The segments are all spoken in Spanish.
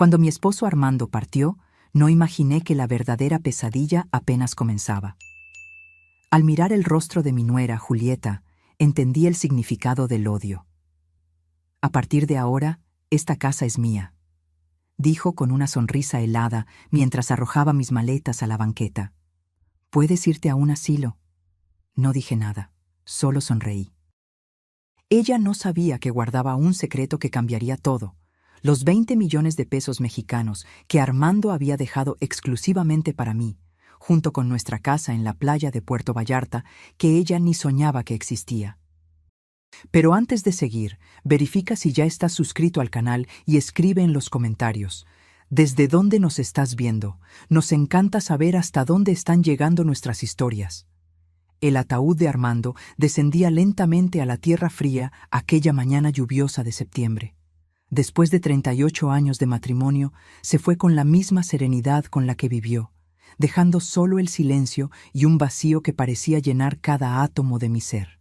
Cuando mi esposo Armando partió, no imaginé que la verdadera pesadilla apenas comenzaba. Al mirar el rostro de mi nuera, Julieta, entendí el significado del odio. A partir de ahora, esta casa es mía, dijo con una sonrisa helada mientras arrojaba mis maletas a la banqueta. ¿Puedes irte a un asilo? No dije nada, solo sonreí. Ella no sabía que guardaba un secreto que cambiaría todo: los 20 millones de pesos mexicanos que Armando había dejado exclusivamente para mí, junto con nuestra casa en la playa de Puerto Vallarta, que ella ni soñaba que existía. Pero antes de seguir, verifica si ya estás suscrito al canal y escribe en los comentarios ¿desde dónde nos estás viendo? Nos encanta saber hasta dónde están llegando nuestras historias. El ataúd de Armando descendía lentamente a la tierra fría aquella mañana lluviosa de septiembre. Después de 38 años de matrimonio, se fue con la misma serenidad con la que vivió, dejando solo el silencio y un vacío que parecía llenar cada átomo de mi ser.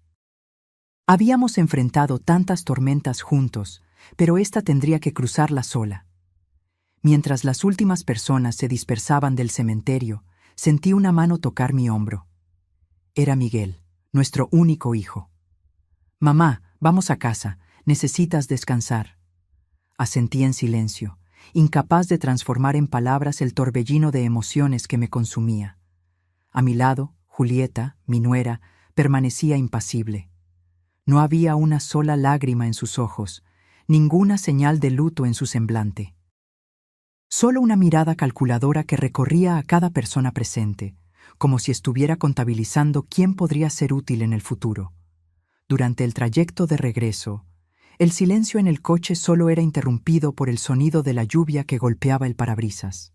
Habíamos enfrentado tantas tormentas juntos, pero esta tendría que cruzarla sola. Mientras las últimas personas se dispersaban del cementerio, sentí una mano tocar mi hombro. Era Miguel, nuestro único hijo. «Mamá, vamos a casa, necesitas descansar». Asentí en silencio, incapaz de transformar en palabras el torbellino de emociones que me consumía. A mi lado, Julieta, mi nuera, permanecía impasible. No había una sola lágrima en sus ojos, ninguna señal de luto en su semblante. Solo una mirada calculadora que recorría a cada persona presente, como si estuviera contabilizando quién podría ser útil en el futuro. Durante el trayecto de regreso, el silencio en el coche solo era interrumpido por el sonido de la lluvia que golpeaba el parabrisas.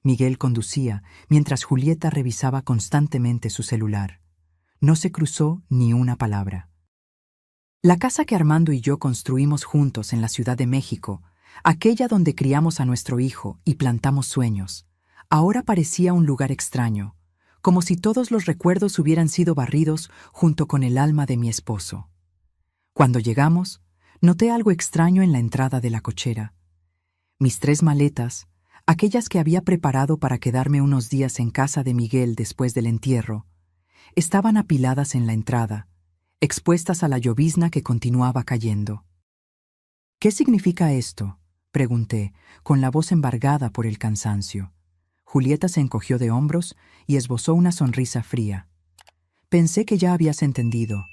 Miguel conducía, mientras Julieta revisaba constantemente su celular. No se cruzó ni una palabra. La casa que Armando y yo construimos juntos en la Ciudad de México, aquella donde criamos a nuestro hijo y plantamos sueños, ahora parecía un lugar extraño, como si todos los recuerdos hubieran sido barridos junto con el alma de mi esposo. Cuando llegamos, noté algo extraño en la entrada de la cochera. Mis 3 maletas, aquellas que había preparado para quedarme unos días en casa de Miguel después del entierro, estaban apiladas en la entrada, expuestas a la llovizna que continuaba cayendo. «¿Qué significa esto?», pregunté, con la voz embargada por el cansancio. Julieta se encogió de hombros y esbozó una sonrisa fría. «Pensé que ya habías entendido.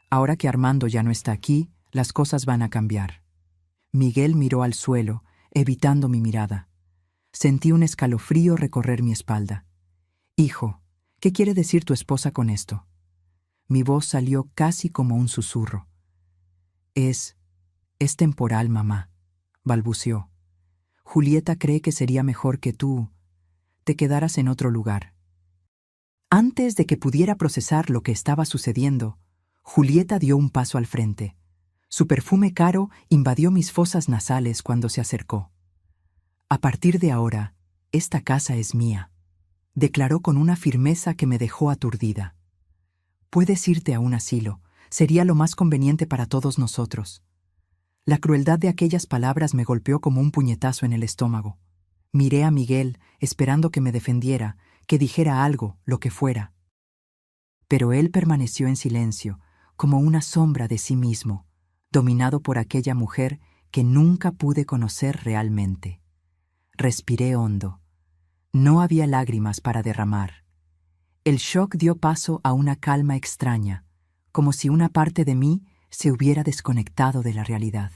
Ahora que Armando ya no está aquí, las cosas van a cambiar». Miguel miró al suelo, evitando mi mirada. Sentí un escalofrío recorrer mi espalda. «Hijo, ¿qué quiere decir tu esposa con esto?». Mi voz salió casi como un susurro. Es temporal, mamá», balbuceó. «Julieta cree que sería mejor que tú te quedaras en otro lugar». Antes de que pudiera procesar lo que estaba sucediendo, Julieta dio un paso al frente. Su perfume caro invadió mis fosas nasales cuando se acercó. «A partir de ahora, esta casa es mía», declaró con una firmeza que me dejó aturdida. «Puedes irte a un asilo, sería lo más conveniente para todos nosotros». La crueldad de aquellas palabras me golpeó como un puñetazo en el estómago. Miré a Miguel, esperando que me defendiera, que dijera algo, lo que fuera. Pero él permaneció en silencio, como una sombra de sí mismo, dominado por aquella mujer que nunca pude conocer realmente. Respiré hondo. No había lágrimas para derramar. El shock dio paso a una calma extraña, como si una parte de mí se hubiera desconectado de la realidad.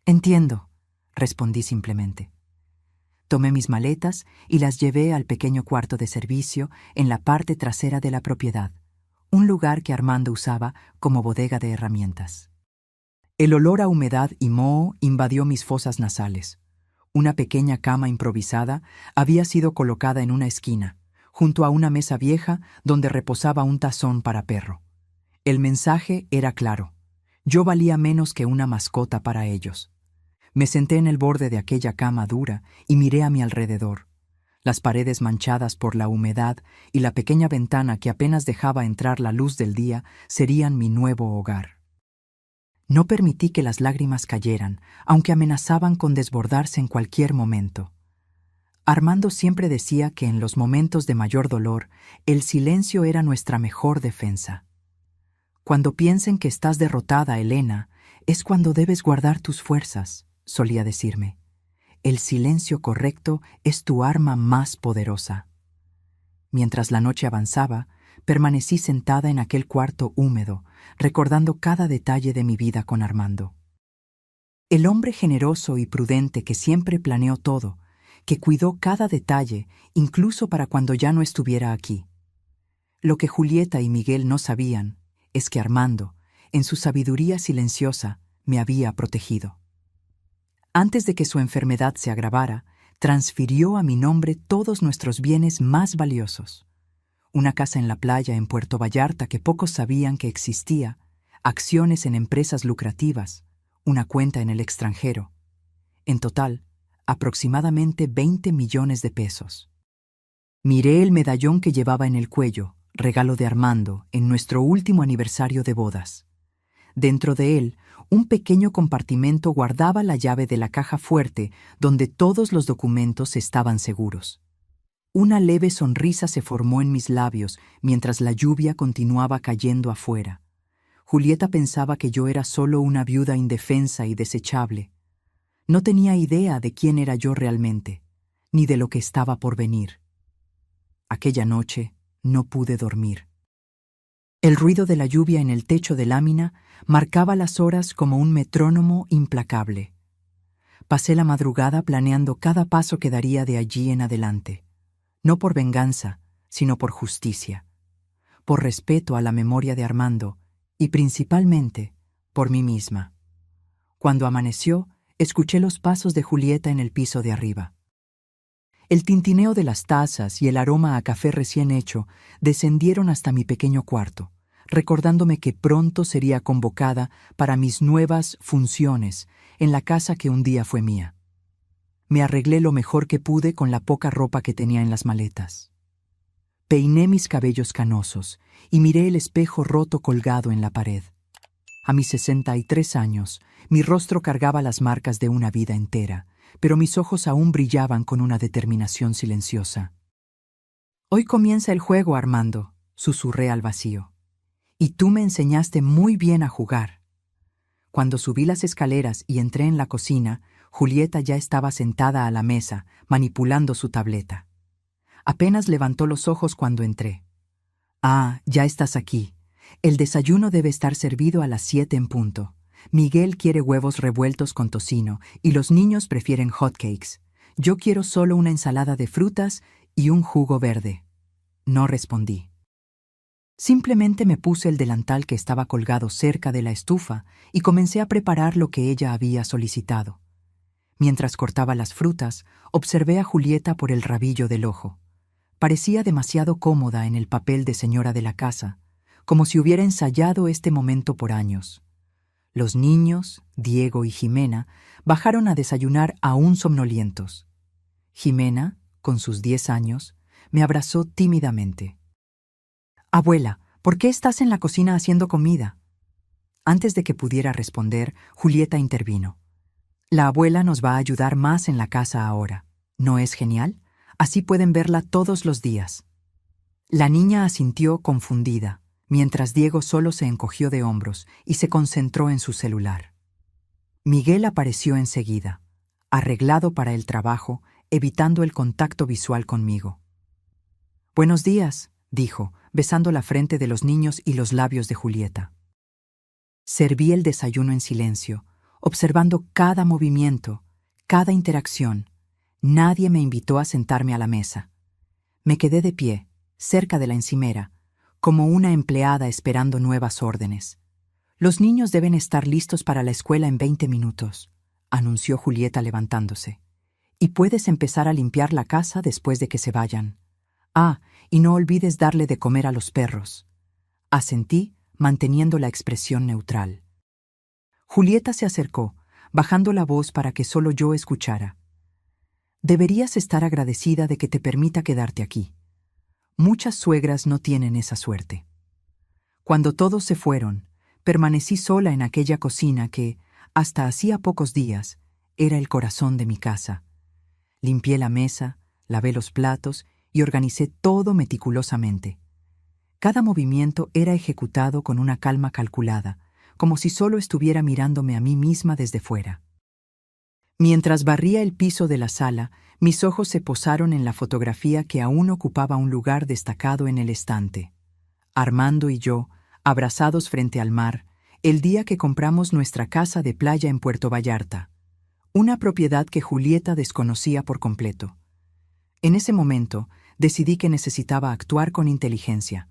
«Entiendo», respondí simplemente. Tomé mis maletas y las llevé al pequeño cuarto de servicio en la parte trasera de la propiedad, un lugar que Armando usaba como bodega de herramientas. El olor a humedad y moho invadió mis fosas nasales. Una pequeña cama improvisada había sido colocada en una esquina, junto a una mesa vieja donde reposaba un tazón para perro. El mensaje era claro: yo valía menos que una mascota para ellos. Me senté en el borde de aquella cama dura y miré a mi alrededor. Las paredes manchadas por la humedad y la pequeña ventana que apenas dejaba entrar la luz del día serían mi nuevo hogar. No permití que las lágrimas cayeran, aunque amenazaban con desbordarse en cualquier momento. Armando siempre decía que en los momentos de mayor dolor, el silencio era nuestra mejor defensa. Cuando piensen que estás derrotada, Elena, es cuando debes guardar tus fuerzas, solía decirme. El silencio correcto es tu arma más poderosa. Mientras la noche avanzaba, permanecí sentada en aquel cuarto húmedo, recordando cada detalle de mi vida con Armando. El hombre generoso y prudente que siempre planeó todo, que cuidó cada detalle, incluso para cuando ya no estuviera aquí. Lo que Julieta y Miguel no sabían es que Armando, en su sabiduría silenciosa, me había protegido. Antes de que su enfermedad se agravara, transfirió a mi nombre todos nuestros bienes más valiosos. Una casa en la playa en Puerto Vallarta que pocos sabían que existía, acciones en empresas lucrativas, una cuenta en el extranjero. En total, aproximadamente 20 millones de pesos. Miré el medallón que llevaba en el cuello, regalo de Armando, en nuestro último aniversario de bodas. Dentro de él, un pequeño compartimento guardaba la llave de la caja fuerte donde todos los documentos estaban seguros. Una leve sonrisa se formó en mis labios mientras la lluvia continuaba cayendo afuera. Julieta pensaba que yo era solo una viuda indefensa y desechable. No tenía idea de quién era yo realmente, ni de lo que estaba por venir. Aquella noche no pude dormir. El ruido de la lluvia en el techo de lámina marcaba las horas como un metrónomo implacable. Pasé la madrugada planeando cada paso que daría de allí en adelante, no por venganza, sino por justicia, por respeto a la memoria de Armando y principalmente por mí misma. Cuando amaneció, escuché los pasos de Julieta en el piso de arriba. El tintineo de las tazas y el aroma a café recién hecho descendieron hasta mi pequeño cuarto, recordándome que pronto sería convocada para mis nuevas funciones en la casa que un día fue mía. Me arreglé lo mejor que pude con la poca ropa que tenía en las maletas. Peiné mis cabellos canosos y miré el espejo roto colgado en la pared. A mis 63 años, mi rostro cargaba las marcas de una vida entera, pero mis ojos aún brillaban con una determinación silenciosa. «Hoy comienza el juego, Armando», susurré al vacío. «Y tú me enseñaste muy bien a jugar». Cuando subí las escaleras y entré en la cocina, Julieta ya estaba sentada a la mesa, manipulando su tableta. Apenas levantó los ojos cuando entré. «Ah, ya estás aquí. El desayuno debe estar servido a las 7 en punto. Miguel quiere huevos revueltos con tocino y los niños prefieren hotcakes. Yo quiero solo una ensalada de frutas y un jugo verde». No respondí. Simplemente me puse el delantal que estaba colgado cerca de la estufa y comencé a preparar lo que ella había solicitado. Mientras cortaba las frutas, observé a Julieta por el rabillo del ojo. Parecía demasiado cómoda en el papel de señora de la casa, como si hubiera ensayado este momento por años. Los niños, Diego y Jimena, bajaron a desayunar aún somnolientos. Jimena, con sus 10 años, me abrazó tímidamente. «Abuela, ¿por qué estás en la cocina haciendo comida?». Antes de que pudiera responder, Julieta intervino. «La abuela nos va a ayudar más en la casa ahora. ¿No es genial? Así pueden verla todos los días». La niña asintió confundida, mientras Diego solo se encogió de hombros y se concentró en su celular. Miguel apareció enseguida, arreglado para el trabajo, evitando el contacto visual conmigo. «Buenos días», dijo, besando la frente de los niños y los labios de Julieta. Serví el desayuno en silencio, observando cada movimiento, cada interacción. Nadie me invitó a sentarme a la mesa. Me quedé de pie, cerca de la encimera, como una empleada esperando nuevas órdenes. «Los niños deben estar listos para la escuela en 20 minutos», anunció Julieta levantándose. «Y puedes empezar a limpiar la casa después de que se vayan. Ah, y no olvides darle de comer a los perros». Asentí, manteniendo la expresión neutral. Julieta se acercó, bajando la voz para que solo yo escuchara. «Deberías estar agradecida de que te permita quedarte aquí. Muchas suegras no tienen esa suerte». Cuando todos se fueron, permanecí sola en aquella cocina que, hasta hacía pocos días, era el corazón de mi casa. Limpié la mesa, lavé los platos y organicé todo meticulosamente. Cada movimiento era ejecutado con una calma calculada, como si solo estuviera mirándome a mí misma desde fuera. Mientras barría el piso de la sala, mis ojos se posaron en la fotografía que aún ocupaba un lugar destacado en el estante. Armando y yo, abrazados frente al mar, el día que compramos nuestra casa de playa en Puerto Vallarta, una propiedad que Julieta desconocía por completo. En ese momento, decidí que necesitaba actuar con inteligencia,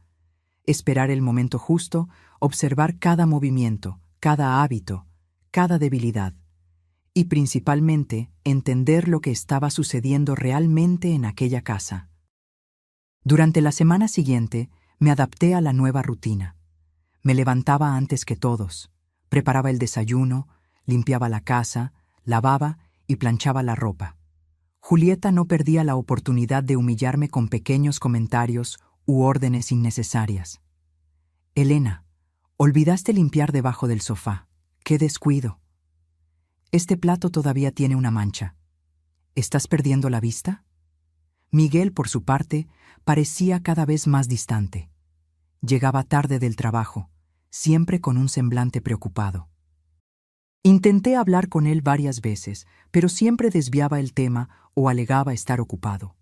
esperar el momento justo, observar cada movimiento, cada hábito, cada debilidad, y principalmente entender lo que estaba sucediendo realmente en aquella casa. Durante la semana siguiente, me adapté a la nueva rutina. Me levantaba antes que todos, preparaba el desayuno, limpiaba la casa, lavaba y planchaba la ropa. Julieta no perdía la oportunidad de humillarme con pequeños comentarios u órdenes innecesarias. «Elena, olvidaste limpiar debajo del sofá. ¡Qué descuido! Este plato todavía tiene una mancha. ¿Estás perdiendo la vista?» Miguel, por su parte, parecía cada vez más distante. Llegaba tarde del trabajo, siempre con un semblante preocupado. Intenté hablar con él varias veces, pero siempre desviaba el tema o alegaba estar ocupado.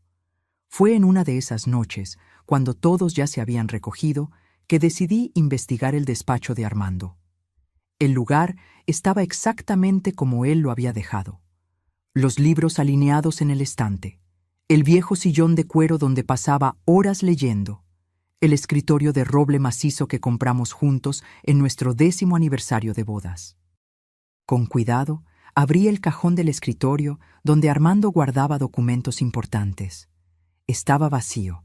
Fue en una de esas noches, cuando todos ya se habían recogido, que decidí investigar el despacho de Armando. El lugar estaba exactamente como él lo había dejado. Los libros alineados en el estante, el viejo sillón de cuero donde pasaba horas leyendo, el escritorio de roble macizo que compramos juntos en nuestro 10º aniversario de bodas. Con cuidado, abrí el cajón del escritorio donde Armando guardaba documentos importantes. Estaba vacío.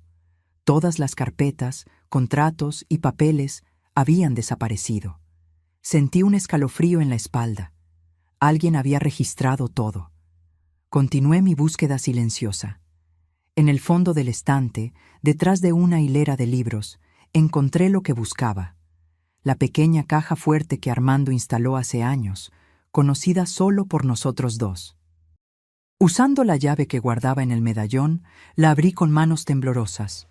Todas las carpetas, contratos y papeles habían desaparecido. Sentí un escalofrío en la espalda. Alguien había registrado todo. Continué mi búsqueda silenciosa. En el fondo del estante, detrás de una hilera de libros, encontré lo que buscaba. La pequeña caja fuerte que Armando instaló hace años, conocida solo por nosotros dos. Usando la llave que guardaba en el medallón, la abrí con manos temblorosas.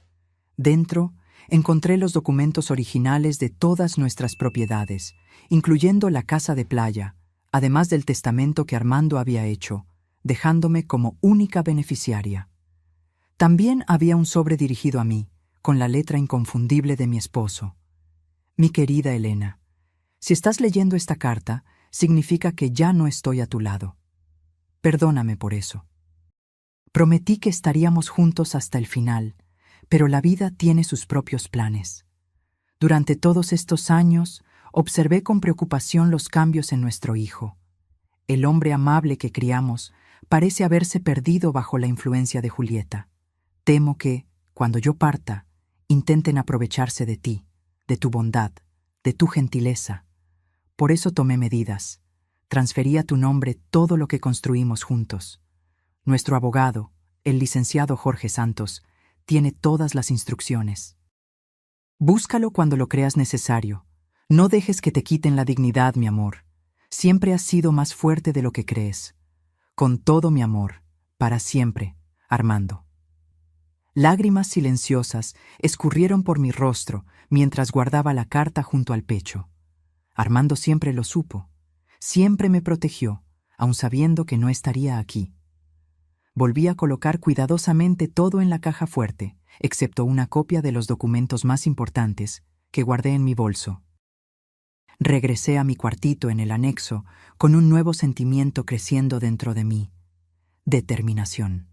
Dentro, encontré los documentos originales de todas nuestras propiedades, incluyendo la casa de playa, además del testamento que Armando había hecho, dejándome como única beneficiaria. También había un sobre dirigido a mí, con la letra inconfundible de mi esposo. Mi querida Elena, si estás leyendo esta carta, significa que ya no estoy a tu lado. Perdóname por eso. Prometí que estaríamos juntos hasta el final, pero la vida tiene sus propios planes. Durante todos estos años, observé con preocupación los cambios en nuestro hijo. El hombre amable que criamos parece haberse perdido bajo la influencia de Julieta. Temo que, cuando yo parta, intenten aprovecharse de ti, de tu bondad, de tu gentileza. Por eso tomé medidas. Transferí a tu nombre todo lo que construimos juntos. Nuestro abogado, el licenciado Jorge Santos, tiene todas las instrucciones. Búscalo cuando lo creas necesario. No dejes que te quiten la dignidad, mi amor. Siempre has sido más fuerte de lo que crees. Con todo mi amor, para siempre, Armando. Lágrimas silenciosas escurrieron por mi rostro mientras guardaba la carta junto al pecho. Armando siempre lo supo. Siempre me protegió, aun sabiendo que no estaría aquí. Volví a colocar cuidadosamente todo en la caja fuerte, excepto una copia de los documentos más importantes que guardé en mi bolso. Regresé a mi cuartito en el anexo con un nuevo sentimiento creciendo dentro de mí: determinación.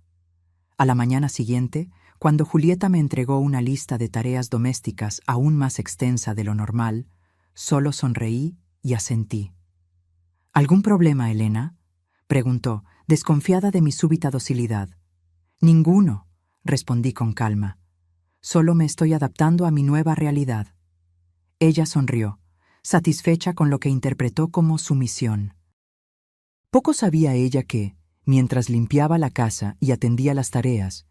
A la mañana siguiente, cuando Julieta me entregó una lista de tareas domésticas aún más extensa de lo normal, solo sonreí y asentí. ¿Algún problema, Elena?, preguntó, desconfiada de mi súbita docilidad. Ninguno, respondí con calma. Solo me estoy adaptando a mi nueva realidad. Ella sonrió, satisfecha con lo que interpretó como sumisión. Poco sabía ella que, mientras limpiaba la casa y atendía las tareas,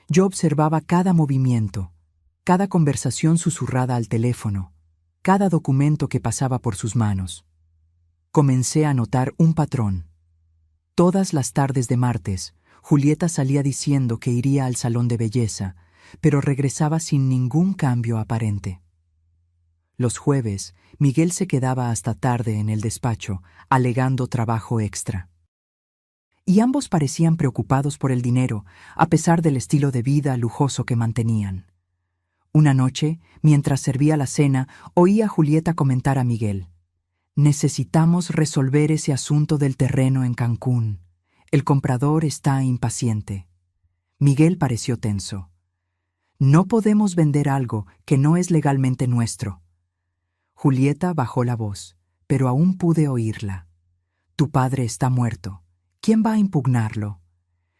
yo observaba cada movimiento, cada conversación susurrada al teléfono, cada documento que pasaba por sus manos. Comencé a notar un patrón. Todas las tardes de martes, Julieta salía diciendo que iría al salón de belleza, pero regresaba sin ningún cambio aparente. Los jueves, Miguel se quedaba hasta tarde en el despacho, alegando trabajo extra. Y ambos parecían preocupados por el dinero, a pesar del estilo de vida lujoso que mantenían. Una noche, mientras servía la cena, oí a Julieta comentar a Miguel: «Necesitamos resolver ese asunto del terreno en Cancún. El comprador está impaciente». Miguel pareció tenso. «No podemos vender algo que no es legalmente nuestro». Julieta bajó la voz, pero aún pude oírla. «Tu padre está muerto. ¿Quién va a impugnarlo?»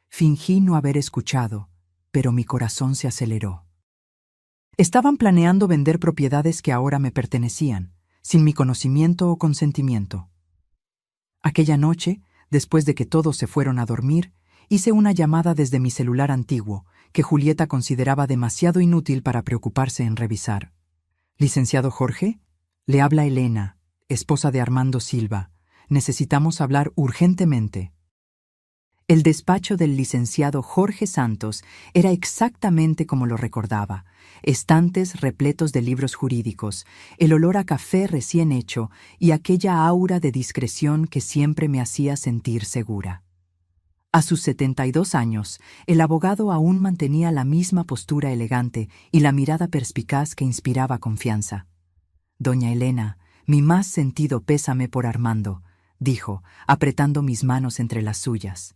Fingí no haber escuchado, pero mi corazón se aceleró. Estaban planeando vender propiedades que ahora me pertenecían, sin mi conocimiento o consentimiento. Aquella noche, después de que todos se fueron a dormir, hice una llamada desde mi celular antiguo, que Julieta consideraba demasiado inútil para preocuparse en revisar. «Licenciado Jorge, le habla Elena, esposa de Armando Silva. Necesitamos hablar urgentemente». El despacho del licenciado Jorge Santos era exactamente como lo recordaba: estantes repletos de libros jurídicos, el olor a café recién hecho y aquella aura de discreción que siempre me hacía sentir segura. A sus 72 años, el abogado aún mantenía la misma postura elegante y la mirada perspicaz que inspiraba confianza. «Doña Elena, mi más sentido pésame por Armando», dijo, apretando mis manos entre las suyas.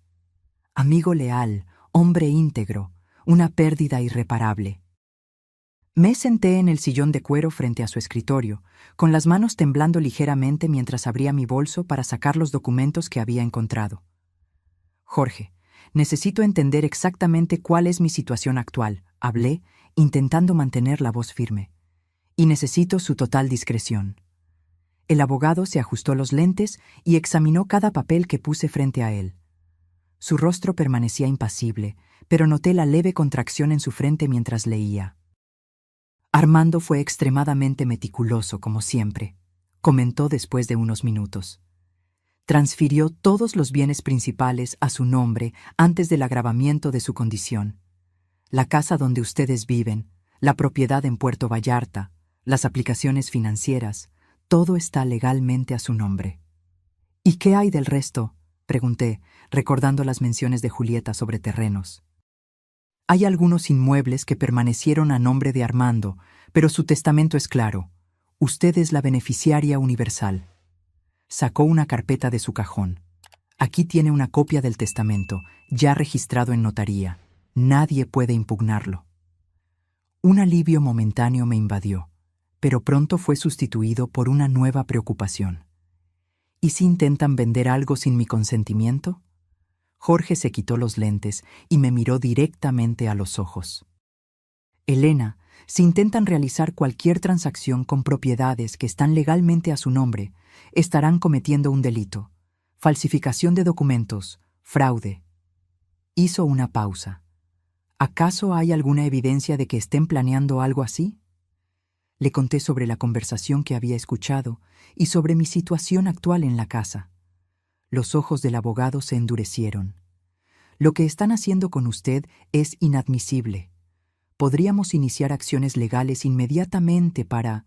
«Amigo leal, hombre íntegro, una pérdida irreparable». Me senté en el sillón de cuero frente a su escritorio, con las manos temblando ligeramente mientras abría mi bolso para sacar los documentos que había encontrado. «Jorge, necesito entender exactamente cuál es mi situación actual», hablé, intentando mantener la voz firme. «Y necesito su total discreción». El abogado se ajustó los lentes y examinó cada papel que puse frente a él. Su rostro permanecía impasible, pero noté la leve contracción en su frente mientras leía. «Armando fue extremadamente meticuloso, como siempre», comentó después de unos minutos. «Transfirió todos los bienes principales a su nombre antes del agravamiento de su condición. La casa donde ustedes viven, la propiedad en Puerto Vallarta, las aplicaciones financieras, todo está legalmente a su nombre». «¿Y qué hay del resto?», pregunté, recordando las menciones de Julieta sobre terrenos. «Hay algunos inmuebles que permanecieron a nombre de Armando, pero su testamento es claro: usted es la beneficiaria universal». Sacó una carpeta de su cajón. «Aquí tiene una copia del testamento, ya registrado en notaría. Nadie puede impugnarlo». Un alivio momentáneo me invadió, pero pronto fue sustituido por una nueva preocupación. ¿Y si intentan vender algo sin mi consentimiento? Jorge se quitó los lentes y me miró directamente a los ojos. «Elena, si intentan realizar cualquier transacción con propiedades que están legalmente a su nombre, estarán cometiendo un delito: falsificación de documentos, fraude». Hizo una pausa. «¿Acaso hay alguna evidencia de que estén planeando algo así?». Le conté sobre la conversación que había escuchado y sobre mi situación actual en la casa. Los ojos del abogado se endurecieron. «Lo que están haciendo con usted es inadmisible. Podríamos iniciar acciones legales inmediatamente para…».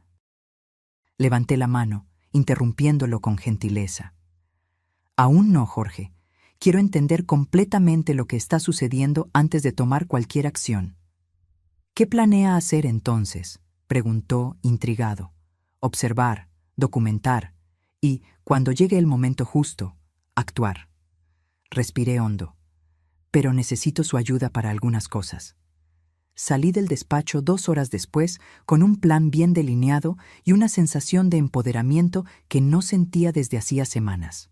Levanté la mano, interrumpiéndolo con gentileza. «Aún no, Jorge. Quiero entender completamente lo que está sucediendo antes de tomar cualquier acción». «¿Qué planea hacer entonces?», preguntó, intrigado. «Observar, documentar y, cuando llegue el momento justo, actuar». Respiré hondo. «Pero necesito su ayuda para algunas cosas». Salí del despacho 2 horas después con un plan bien delineado y una sensación de empoderamiento que no sentía desde hacía semanas.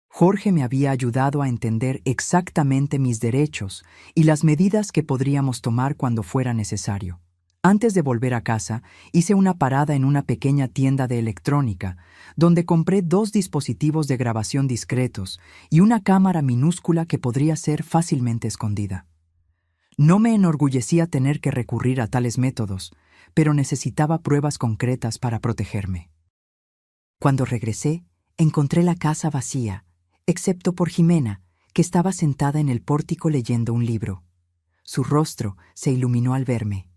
Jorge me había ayudado a entender exactamente mis derechos y las medidas que podríamos tomar cuando fuera necesario. Antes de volver a casa, hice una parada en una pequeña tienda de electrónica, donde compré 2 dispositivos de grabación discretos y una cámara minúscula que podría ser fácilmente escondida. No me enorgullecía tener que recurrir a tales métodos, pero necesitaba pruebas concretas para protegerme. Cuando regresé, encontré la casa vacía, excepto por Jimena, que estaba sentada en el pórtico leyendo un libro. Su rostro se iluminó al verme.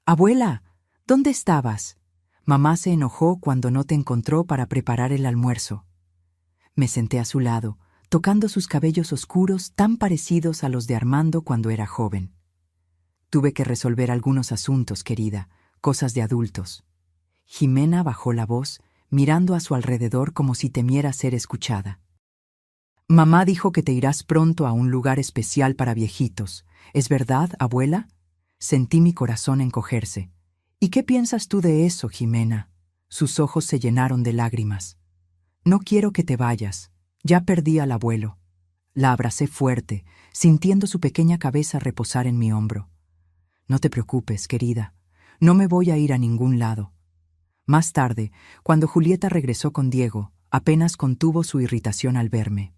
«Abuela, ¿dónde estabas? Mamá se enojó cuando no te encontró para preparar el almuerzo». Me senté a su lado, tocando sus cabellos oscuros tan parecidos a los de Armando cuando era joven. «Tuve que resolver algunos asuntos, querida, cosas de adultos». Jimena bajó la voz, mirando a su alrededor como si temiera ser escuchada. «Mamá dijo que te irás pronto a un lugar especial para viejitos. ¿Es verdad, abuela?» Sentí mi corazón encogerse. «¿Y qué piensas tú de eso, Jimena?» Sus ojos se llenaron de lágrimas. «No quiero que te vayas. Ya perdí al abuelo». La abracé fuerte, sintiendo su pequeña cabeza reposar en mi hombro. «No te preocupes, querida. No me voy a ir a ningún lado». Más tarde, cuando Julieta regresó con Diego, apenas contuvo su irritación al verme.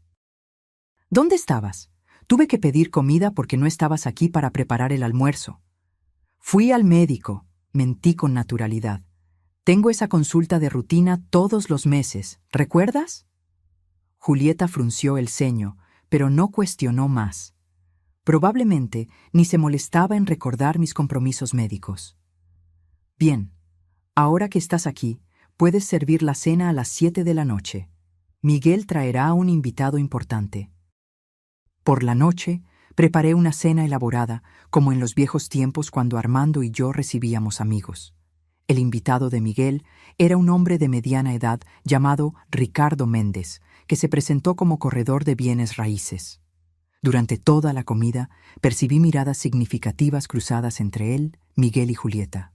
«¿Dónde estabas? Tuve que pedir comida porque no estabas aquí para preparar el almuerzo». «Fui al médico», mentí con naturalidad. «Tengo esa consulta de rutina todos los meses, ¿recuerdas?» Julieta frunció el ceño, pero no cuestionó más. Probablemente ni se molestaba en recordar mis compromisos médicos. «Bien, ahora que estás aquí, puedes servir la cena a las 7 de la noche. Miguel traerá a un invitado importante». Por la noche, preparé una cena elaborada, como en los viejos tiempos cuando Armando y yo recibíamos amigos. El invitado de Miguel era un hombre de mediana edad llamado Ricardo Méndez, que se presentó como corredor de bienes raíces. Durante toda la comida, percibí miradas significativas cruzadas entre él, Miguel y Julieta.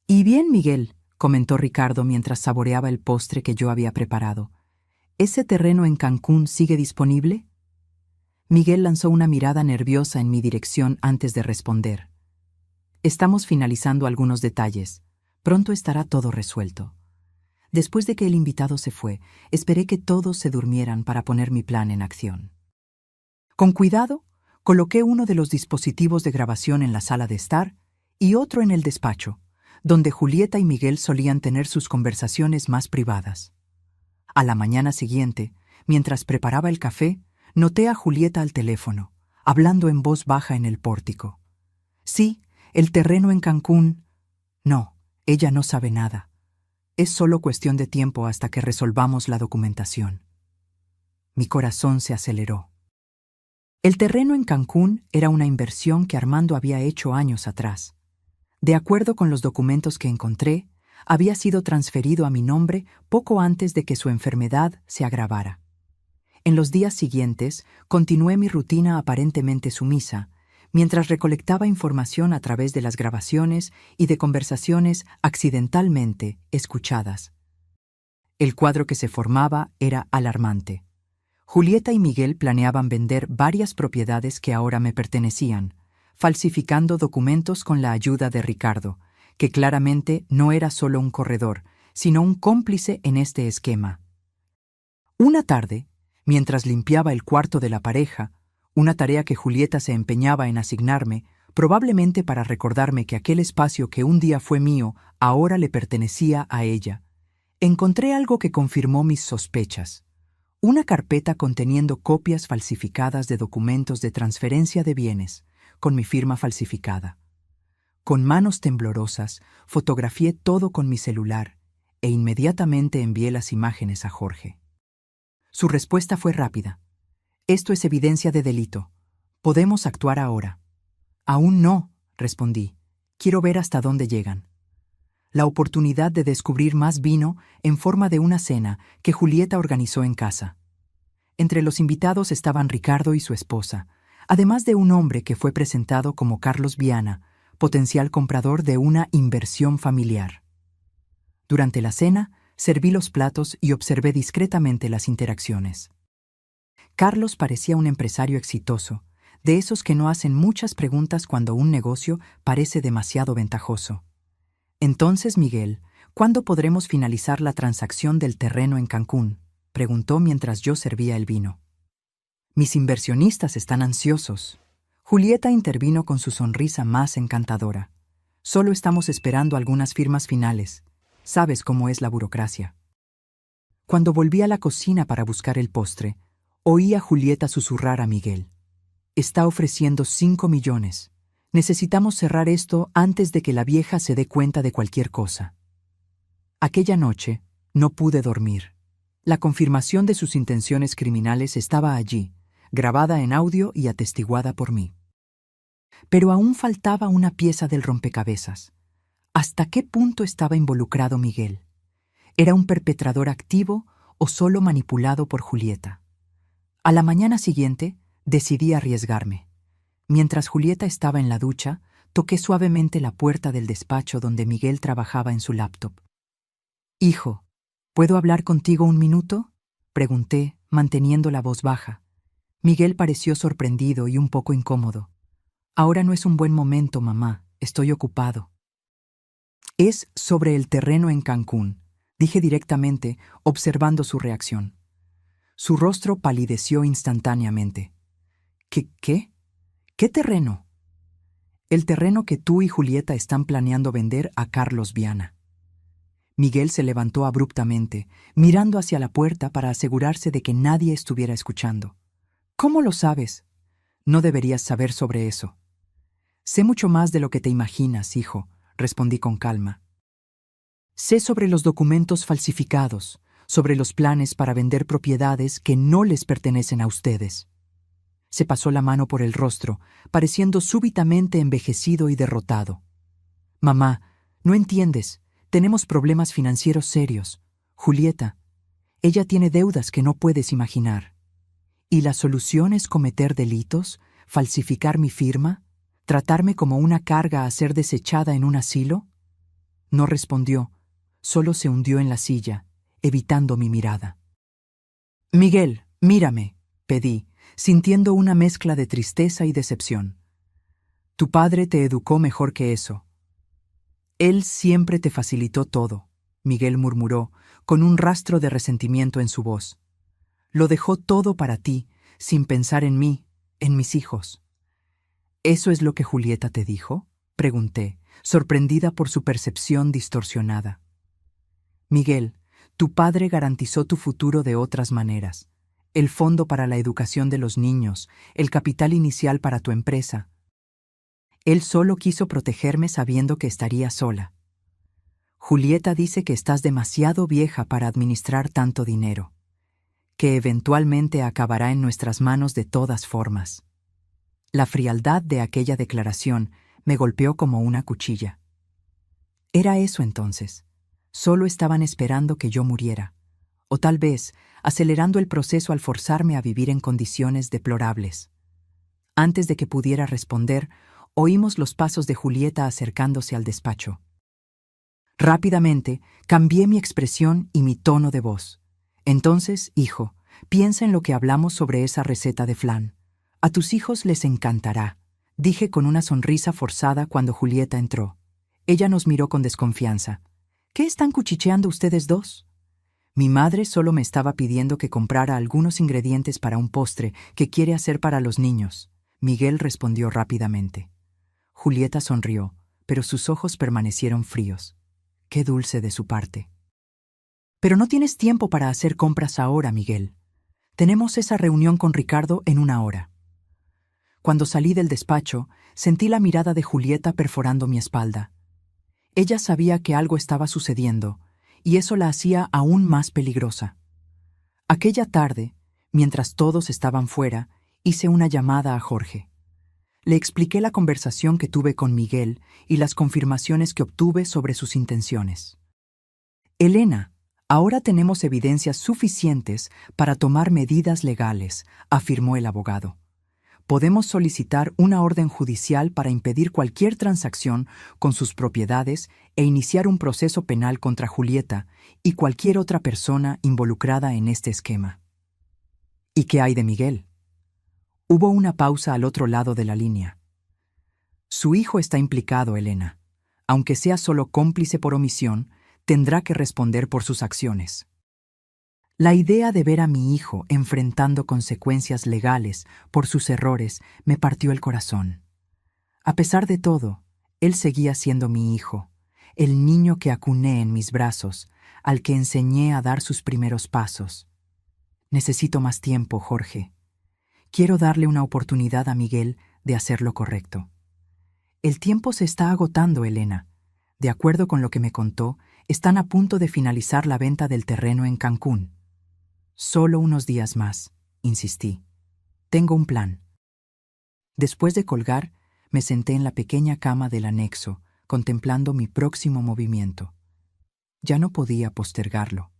«Y bien, Miguel», comentó Ricardo mientras saboreaba el postre que yo había preparado. «¿Ese terreno en Cancún sigue disponible?» Miguel lanzó una mirada nerviosa en mi dirección antes de responder. «Estamos finalizando algunos detalles. Pronto estará todo resuelto». Después de que el invitado se fue, esperé que todos se durmieran para poner mi plan en acción. Con cuidado, coloqué uno de los dispositivos de grabación en la sala de estar y otro en el despacho, donde Julieta y Miguel solían tener sus conversaciones más privadas. A la mañana siguiente, mientras preparaba el café, noté a Julieta al teléfono, hablando en voz baja en el pórtico. «Sí, el terreno en Cancún». No, ella no sabe nada. Es solo cuestión de tiempo hasta que resolvamos la documentación. Mi corazón se aceleró. El terreno en Cancún era una inversión que Armando había hecho años atrás. De acuerdo con los documentos que encontré, había sido transferido a mi nombre poco antes de que su enfermedad se agravara. En los días siguientes, continué mi rutina aparentemente sumisa, mientras recolectaba información a través de las grabaciones y de conversaciones accidentalmente escuchadas. El cuadro que se formaba era alarmante. Julieta y Miguel planeaban vender varias propiedades que ahora me pertenecían, falsificando documentos con la ayuda de Ricardo, que claramente no era solo un corredor, sino un cómplice en este esquema. Una tarde, mientras limpiaba el cuarto de la pareja, una tarea que Julieta se empeñaba en asignarme, probablemente para recordarme que aquel espacio que un día fue mío ahora le pertenecía a ella, encontré algo que confirmó mis sospechas. Una carpeta conteniendo copias falsificadas de documentos de transferencia de bienes, con mi firma falsificada. Con manos temblorosas, fotografié todo con mi celular e inmediatamente envié las imágenes a Jorge. Su respuesta fue rápida. «Esto es evidencia de delito. Podemos actuar ahora». «Aún no», respondí. «Quiero ver hasta dónde llegan». La oportunidad de descubrir más vino en forma de una cena que Julieta organizó en casa. Entre los invitados estaban Ricardo y su esposa, además de un hombre que fue presentado como Carlos Viana, potencial comprador de una inversión familiar. Durante la cena, serví los platos y observé discretamente las interacciones. Carlos parecía un empresario exitoso, de esos que no hacen muchas preguntas cuando un negocio parece demasiado ventajoso. «Entonces, Miguel, ¿cuándo podremos finalizar la transacción del terreno en Cancún?», preguntó mientras yo servía el vino. «Mis inversionistas están ansiosos». Julieta intervino con su sonrisa más encantadora. Solo estamos esperando algunas firmas finales. Sabes cómo es la burocracia. Cuando volví a la cocina para buscar el postre, oí a Julieta susurrar a Miguel. Está ofreciendo 5 millones. Necesitamos cerrar esto antes de que la vieja se dé cuenta de cualquier cosa. Aquella noche no pude dormir. La confirmación de sus intenciones criminales estaba allí, grabada en audio y atestiguada por mí. Pero aún faltaba una pieza del rompecabezas. ¿Hasta qué punto estaba involucrado Miguel? ¿Era un perpetrador activo o solo manipulado por Julieta? A la mañana siguiente, decidí arriesgarme. Mientras Julieta estaba en la ducha, toqué suavemente la puerta del despacho donde Miguel trabajaba en su laptop. «Hijo, ¿puedo hablar contigo un minuto?», pregunté, manteniendo la voz baja. Miguel pareció sorprendido y un poco incómodo. «Ahora no es un buen momento, mamá. Estoy ocupado». «Es sobre el terreno en Cancún», dije directamente, observando su reacción. Su rostro palideció instantáneamente. ¿Qué? ¿Qué terreno? El terreno que tú y Julieta están planeando vender a Carlos Viana. Miguel se levantó abruptamente, mirando hacia la puerta para asegurarse de que nadie estuviera escuchando. «¿Cómo lo sabes? No deberías saber sobre eso». «Sé mucho más de lo que te imaginas, hijo», respondí con calma. «Sé sobre los documentos falsificados, sobre los planes para vender propiedades que no les pertenecen a ustedes». Se pasó la mano por el rostro, pareciendo súbitamente envejecido y derrotado. «Mamá, no entiendes. Tenemos problemas financieros serios. Julieta, ella tiene deudas que no puedes imaginar. ¿Y la solución es cometer delitos, falsificar mi firma, tratarme como una carga a ser desechada en un asilo?» No respondió, solo se hundió en la silla, evitando mi mirada. «Miguel, mírame», pedí, sintiendo una mezcla de tristeza y decepción. «Tu padre te educó mejor que eso». «Él siempre te facilitó todo», Miguel murmuró, con un rastro de resentimiento en su voz. «Lo dejó todo para ti, sin pensar en mí, en mis hijos». «¿Eso es lo que Julieta te dijo?», pregunté, sorprendida por su percepción distorsionada. «Miguel, tu padre garantizó tu futuro de otras maneras. El fondo para la educación de los niños, el capital inicial para tu empresa. Él solo quiso protegerme sabiendo que estaría sola. Julieta dice que estás demasiado vieja para administrar tanto dinero, que eventualmente acabará en nuestras manos de todas formas». La frialdad de aquella declaración me golpeó como una cuchilla. Era eso entonces. Solo estaban esperando que yo muriera, o tal vez acelerando el proceso al forzarme a vivir en condiciones deplorables. Antes de que pudiera responder, oímos los pasos de Julieta acercándose al despacho. Rápidamente cambié mi expresión y mi tono de voz. «Entonces, hijo, piensa en lo que hablamos sobre esa receta de flan. A tus hijos les encantará», dije con una sonrisa forzada cuando Julieta entró. Ella nos miró con desconfianza. «¿Qué están cuchicheando ustedes dos?» «Mi madre solo me estaba pidiendo que comprara algunos ingredientes para un postre que quiere hacer para los niños», Miguel respondió rápidamente. Julieta sonrió, pero sus ojos permanecieron fríos. Qué dulce de su parte. «Pero no tienes tiempo para hacer compras ahora, Miguel. Tenemos esa reunión con Ricardo en 1 hora». Cuando salí del despacho, sentí la mirada de Julieta perforando mi espalda. Ella sabía que algo estaba sucediendo, y eso la hacía aún más peligrosa. Aquella tarde, mientras todos estaban fuera, hice una llamada a Jorge. Le expliqué la conversación que tuve con Miguel y las confirmaciones que obtuve sobre sus intenciones. «Elena, ahora tenemos evidencias suficientes para tomar medidas legales», afirmó el abogado. «Podemos solicitar una orden judicial para impedir cualquier transacción con sus propiedades e iniciar un proceso penal contra Julieta y cualquier otra persona involucrada en este esquema». «¿Y qué hay de Miguel?». Hubo una pausa al otro lado de la línea. «Su hijo está implicado, Elena. Aunque sea solo cómplice por omisión, tendrá que responder por sus acciones». La idea de ver a mi hijo enfrentando consecuencias legales por sus errores me partió el corazón. A pesar de todo, él seguía siendo mi hijo, el niño que acuné en mis brazos, al que enseñé a dar sus primeros pasos. Necesito más tiempo, Jorge. Quiero darle una oportunidad a Miguel de hacer lo correcto. El tiempo se está agotando, Elena. De acuerdo con lo que me contó, están a punto de finalizar la venta del terreno en Cancún. Solo unos días más, insistí. Tengo un plan. Después de colgar, me senté en la pequeña cama del anexo, contemplando mi próximo movimiento. Ya no podía postergarlo.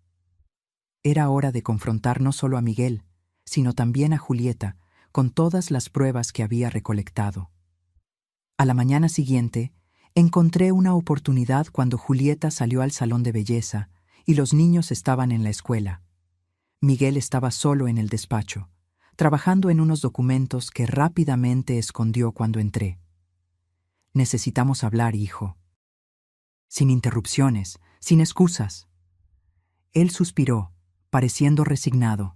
Era hora de confrontar no solo a Miguel, sino también a Julieta, con todas las pruebas que había recolectado. A la mañana siguiente, encontré una oportunidad cuando Julieta salió al salón de belleza y los niños estaban en la escuela. Miguel estaba solo en el despacho, trabajando en unos documentos que rápidamente escondió cuando entré. Necesitamos hablar, hijo. Sin interrupciones, sin excusas. Él suspiró, pareciendo resignado.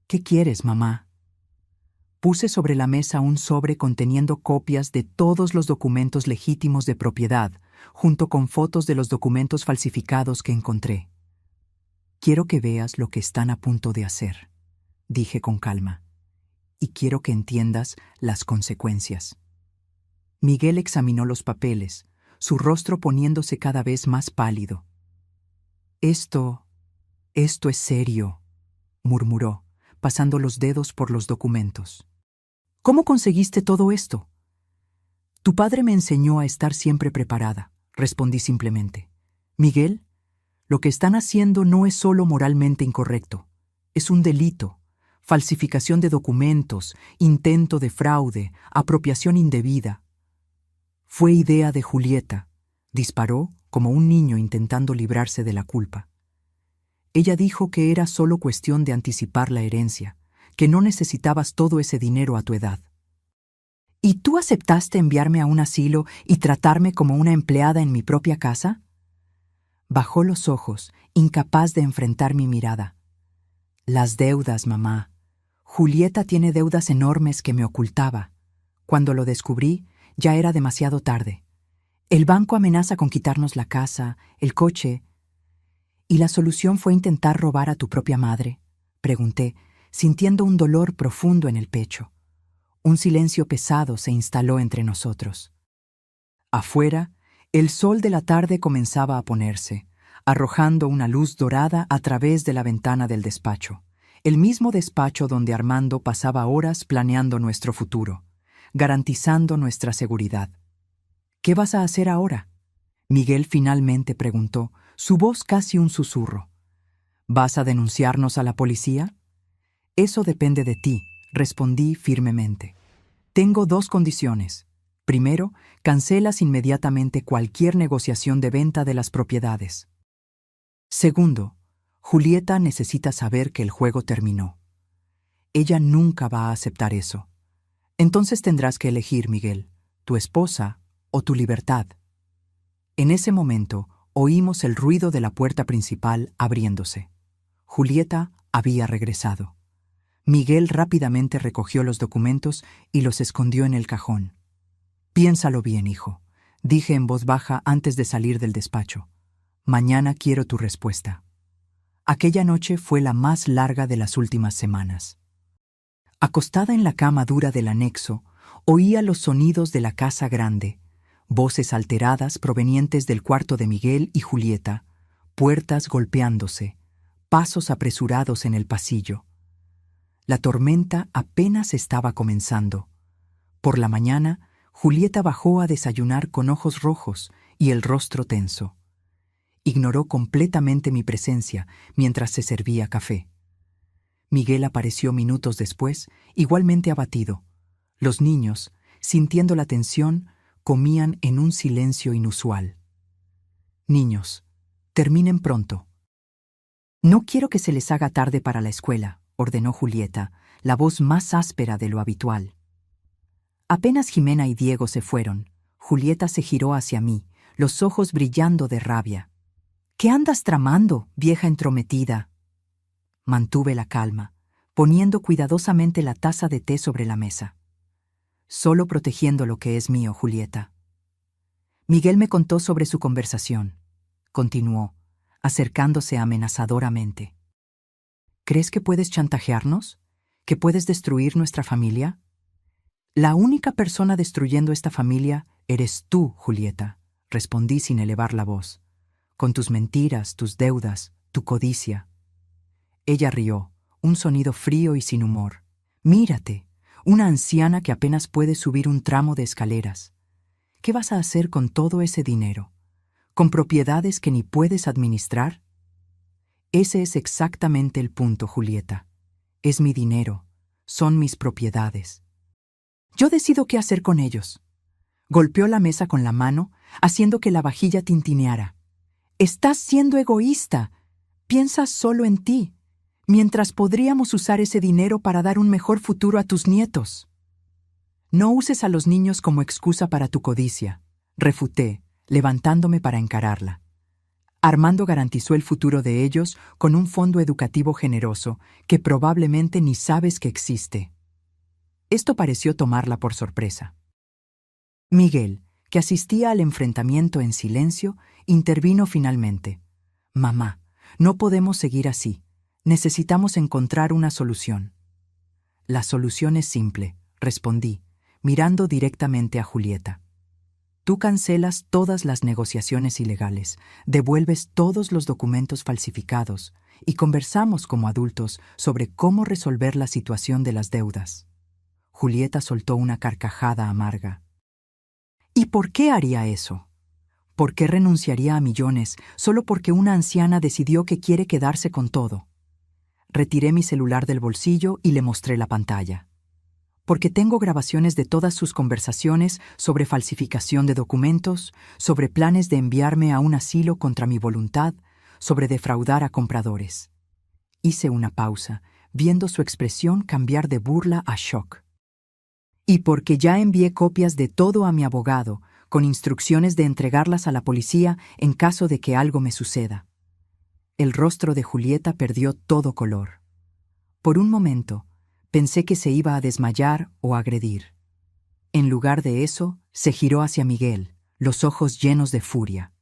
¿Qué quieres, mamá? Puse sobre la mesa un sobre conteniendo copias de todos los documentos legítimos de propiedad, junto con fotos de los documentos falsificados que encontré. Quiero que veas lo que están a punto de hacer, dije con calma, y quiero que entiendas las consecuencias. Miguel examinó los papeles, su rostro poniéndose cada vez más pálido. Esto es serio, murmuró, pasando los dedos por los documentos. ¿Cómo conseguiste todo esto? Tu padre me enseñó a estar siempre preparada, respondí simplemente. Miguel, lo que están haciendo no es solo moralmente incorrecto, es un delito, falsificación de documentos, intento de fraude, apropiación indebida. Fue idea de Julieta, disparó como un niño intentando librarse de la culpa. Ella dijo que era solo cuestión de anticipar la herencia, que no necesitabas todo ese dinero a tu edad. ¿Y tú aceptaste enviarme a un asilo y tratarme como una empleada en mi propia casa? Bajó los ojos, incapaz de enfrentar mi mirada. Las deudas, mamá. Julieta tiene deudas enormes que me ocultaba. Cuando lo descubrí, ya era demasiado tarde. El banco amenaza con quitarnos la casa, el coche. ¿Y la solución fue intentar robar a tu propia madre? Pregunté, sintiendo un dolor profundo en el pecho. Un silencio pesado se instaló entre nosotros. Afuera, el sol de la tarde comenzaba a ponerse, arrojando una luz dorada a través de la ventana del despacho, el mismo despacho donde Armando pasaba horas planeando nuestro futuro, garantizando nuestra seguridad. ¿Qué vas a hacer ahora? Miguel finalmente preguntó, su voz casi un susurro. ¿Vas a denunciarnos a la policía? Eso depende de ti, respondí firmemente. Tengo dos condiciones. Primero, cancelas inmediatamente cualquier negociación de venta de las propiedades. Segundo, Julieta necesita saber que el juego terminó. Ella nunca va a aceptar eso. Entonces tendrás que elegir, Miguel, tu esposa o tu libertad. En ese momento, oímos el ruido de la puerta principal abriéndose. Julieta había regresado. Miguel rápidamente recogió los documentos y los escondió en el cajón. Piénsalo bien, hijo, dije en voz baja antes de salir del despacho. Mañana quiero tu respuesta. Aquella noche fue la más larga de las últimas semanas. Acostada en la cama dura del anexo, oía los sonidos de la casa grande, voces alteradas provenientes del cuarto de Miguel y Julieta, puertas golpeándose, pasos apresurados en el pasillo. La tormenta apenas estaba comenzando. Por la mañana, Julieta bajó a desayunar con ojos rojos y el rostro tenso. Ignoró completamente mi presencia mientras se servía café. Miguel apareció minutos después, igualmente abatido. Los niños, sintiendo la tensión, comían en un silencio inusual. Niños, terminen pronto. No quiero que se les haga tarde para la escuela, ordenó Julieta, la voz más áspera de lo habitual. Apenas Jimena y Diego se fueron, Julieta se giró hacia mí, los ojos brillando de rabia. ¿Qué andas tramando, vieja entrometida? Mantuve la calma, poniendo cuidadosamente la taza de té sobre la mesa. Solo protegiendo lo que es mío, Julieta. Miguel me contó sobre su conversación. Continuó, acercándose amenazadoramente. ¿Crees que puedes chantajearnos? ¿Que puedes destruir nuestra familia? La única persona destruyendo esta familia eres tú, Julieta, respondí sin elevar la voz, con tus mentiras, tus deudas, tu codicia. Ella rió, un sonido frío y sin humor. Mírate, una anciana que apenas puede subir un tramo de escaleras. ¿Qué vas a hacer con todo ese dinero? ¿Con propiedades que ni puedes administrar? Ese es exactamente el punto, Julieta. Es mi dinero, son mis propiedades. Yo decido qué hacer con ellos. Golpeó la mesa con la mano, haciendo que la vajilla tintineara. Estás siendo egoísta. Piensas solo en ti, mientras podríamos usar ese dinero para dar un mejor futuro a tus nietos. No uses a los niños como excusa para tu codicia, refuté, levantándome para encararla. Armando garantizó el futuro de ellos con un fondo educativo generoso que probablemente ni sabes que existe. Esto pareció tomarla por sorpresa. Miguel, que asistía al enfrentamiento en silencio, intervino finalmente. Mamá, no podemos seguir así. Necesitamos encontrar una solución. La solución es simple, respondí, mirando directamente a Julieta. Tú cancelas todas las negociaciones ilegales, devuelves todos los documentos falsificados y conversamos como adultos sobre cómo resolver la situación de las deudas. Julieta soltó una carcajada amarga. ¿Y por qué haría eso? ¿Por qué renunciaría a millones solo porque una anciana decidió que quiere quedarse con todo? Retiré mi celular del bolsillo y le mostré la pantalla. Porque tengo grabaciones de todas sus conversaciones sobre falsificación de documentos, sobre planes de enviarme a un asilo contra mi voluntad, sobre defraudar a compradores. Hice una pausa, viendo su expresión cambiar de burla a shock. Y porque ya envié copias de todo a mi abogado, con instrucciones de entregarlas a la policía en caso de que algo me suceda. El rostro de Julieta perdió todo color. Por un momento, pensé que se iba a desmayar o agredir. En lugar de eso, se giró hacia Miguel, los ojos llenos de furia.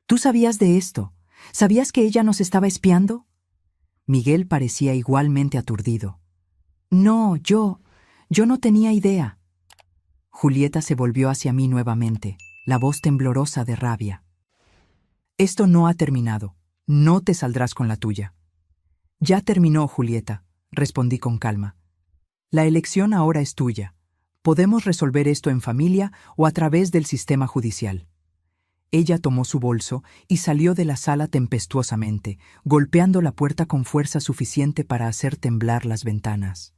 ¿Tú sabías de esto? ¿Sabías que ella nos estaba espiando? Miguel parecía igualmente aturdido. No, yo no tenía idea. Julieta se volvió hacia mí nuevamente, la voz temblorosa de rabia. Esto no ha terminado. No te saldrás con la tuya. Ya terminó, Julieta, respondí con calma. La elección ahora es tuya. Podemos resolver esto en familia o a través del sistema judicial. Ella tomó su bolso y salió de la sala tempestuosamente, golpeando la puerta con fuerza suficiente para hacer temblar las ventanas.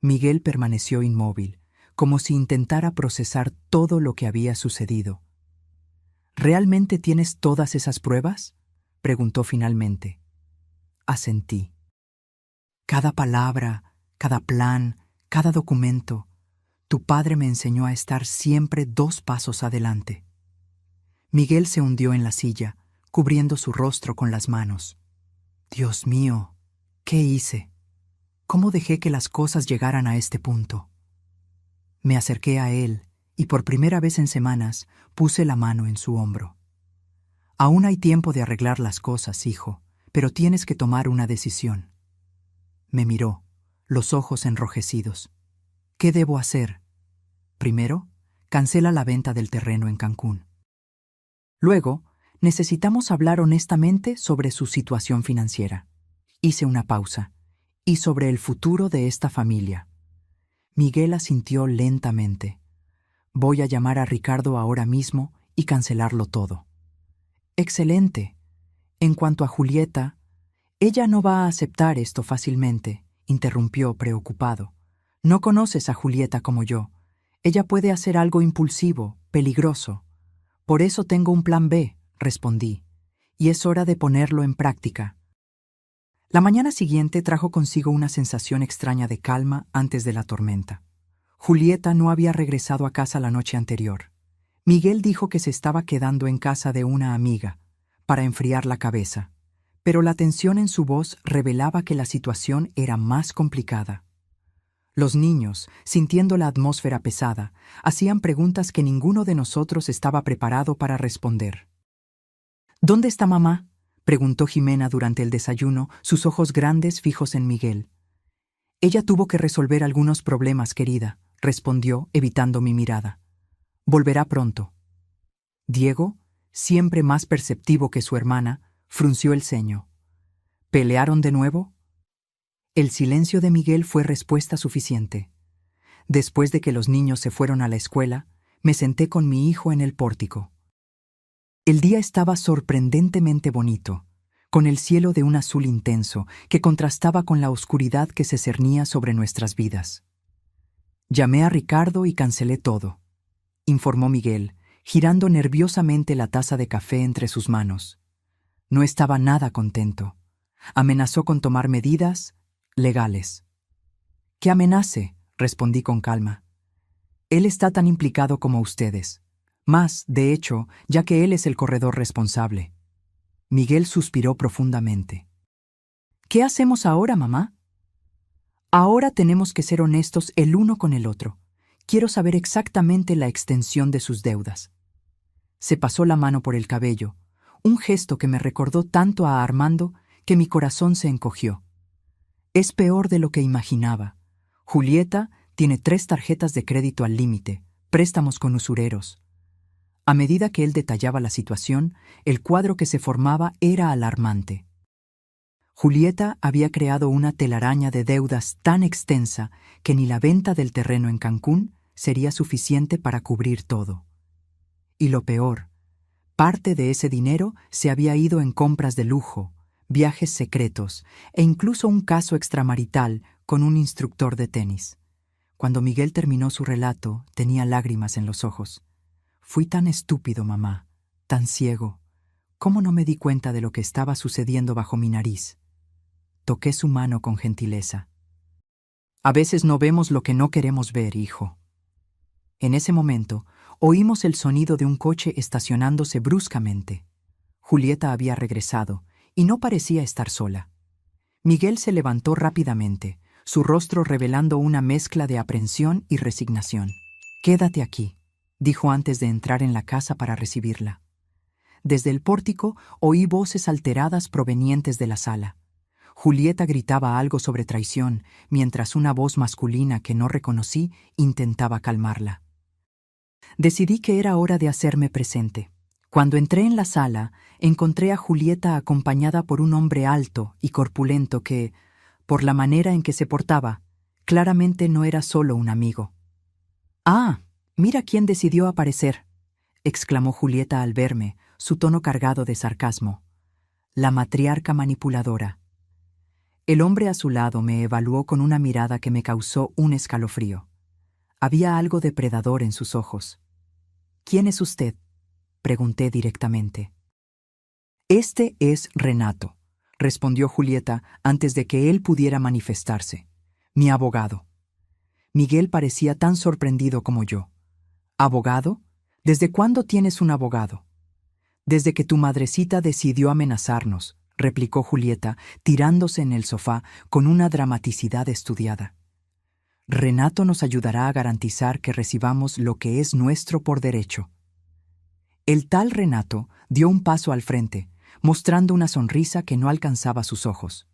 Miguel permaneció inmóvil, como si intentara procesar todo lo que había sucedido. ¿Realmente tienes todas esas pruebas?, preguntó finalmente. Asentí. Cada palabra, cada plan, cada documento, tu padre me enseñó a estar siempre 2 pasos adelante. Miguel se hundió en la silla, cubriendo su rostro con las manos. Dios mío, ¿qué hice? ¿Cómo dejé que las cosas llegaran a este punto? Me acerqué a él y por primera vez en semanas puse la mano en su hombro. Aún hay tiempo de arreglar las cosas, hijo, pero tienes que tomar una decisión. Me miró, los ojos enrojecidos. ¿Qué debo hacer? Primero, cancela la venta del terreno en Cancún. Luego, necesitamos hablar honestamente sobre su situación financiera. Hice una pausa. Y sobre el futuro de esta familia. Miguel asintió lentamente. Voy a llamar a Ricardo ahora mismo y cancelarlo todo. Excelente. En cuanto a Julieta, ella no va a aceptar esto fácilmente, interrumpió preocupado. No conoces a Julieta como yo. Ella puede hacer algo impulsivo, peligroso. Por eso tengo un plan B, respondí, y es hora de ponerlo en práctica. La mañana siguiente trajo consigo una sensación extraña de calma antes de la tormenta. Julieta no había regresado a casa la noche anterior. Miguel dijo que se estaba quedando en casa de una amiga, para enfriar la cabeza, pero la tensión en su voz revelaba que la situación era más complicada. Los niños, sintiendo la atmósfera pesada, hacían preguntas que ninguno de nosotros estaba preparado para responder. ¿Dónde está mamá?, preguntó Jimena durante el desayuno, sus ojos grandes fijos en Miguel. Ella tuvo que resolver algunos problemas, querida, respondió, evitando mi mirada. Volverá pronto. Diego, siempre más perceptivo que su hermana, frunció el ceño. ¿Pelearon de nuevo? El silencio de Miguel fue respuesta suficiente. Después de que los niños se fueron a la escuela, me senté con mi hijo en el pórtico. El día estaba sorprendentemente bonito, con el cielo de un azul intenso que contrastaba con la oscuridad que se cernía sobre nuestras vidas. Llamé a Ricardo y cancelé todo, informó Miguel, girando nerviosamente la taza de café entre sus manos. No estaba nada contento. Amenazó con tomar medidas legales. «¿Qué amenace?», respondí con calma. «Él está tan implicado como ustedes. Más, de hecho, ya que él es el corredor responsable». Miguel suspiró profundamente. «¿Qué hacemos ahora, mamá?». «Ahora tenemos que ser honestos el uno con el otro. Quiero saber exactamente la extensión de sus deudas». Se pasó la mano por el cabello, un gesto que me recordó tanto a Armando que mi corazón se encogió. Es peor de lo que imaginaba. Julieta tiene 3 tarjetas de crédito al límite, préstamos con usureros. A medida que él detallaba la situación, el cuadro que se formaba era alarmante. Julieta había creado una telaraña de deudas tan extensa que ni la venta del terreno en Cancún sería suficiente para cubrir todo. Y lo peor, parte de ese dinero se había ido en compras de lujo, viajes secretos e incluso un caso extramarital con un instructor de tenis. Cuando Miguel terminó su relato, tenía lágrimas en los ojos. «Fui tan estúpido, mamá, tan ciego. ¿Cómo no me di cuenta de lo que estaba sucediendo bajo mi nariz?». Toqué su mano con gentileza. «A veces no vemos lo que no queremos ver, hijo». En ese momento, oímos el sonido de un coche estacionándose bruscamente. Julieta había regresado, y no parecía estar sola. Miguel se levantó rápidamente, su rostro revelando una mezcla de aprensión y resignación. «Quédate aquí», dijo antes de entrar en la casa para recibirla. Desde el pórtico oí voces alteradas provenientes de la sala. Julieta gritaba algo sobre traición, mientras una voz masculina que no reconocí intentaba calmarla. Decidí que era hora de hacerme presente. Cuando entré en la sala, encontré a Julieta acompañada por un hombre alto y corpulento que, por la manera en que se portaba, claramente no era solo un amigo. «Ah, mira quién decidió aparecer», exclamó Julieta al verme, su tono cargado de sarcasmo. «La matriarca manipuladora». El hombre a su lado me evaluó con una mirada que me causó un escalofrío. Había algo depredador en sus ojos. «¿Quién es usted?», pregunté directamente. «Este es Renato», respondió Julieta antes de que él pudiera manifestarse. «Mi abogado». Miguel parecía tan sorprendido como yo. «¿Abogado? ¿Desde cuándo tienes un abogado?». «Desde que tu madrecita decidió amenazarnos», replicó Julieta, tirándose en el sofá con una dramaticidad estudiada. «Renato nos ayudará a garantizar que recibamos lo que es nuestro por derecho». El tal Renato dio un paso al frente, mostrando una sonrisa que no alcanzaba sus ojos.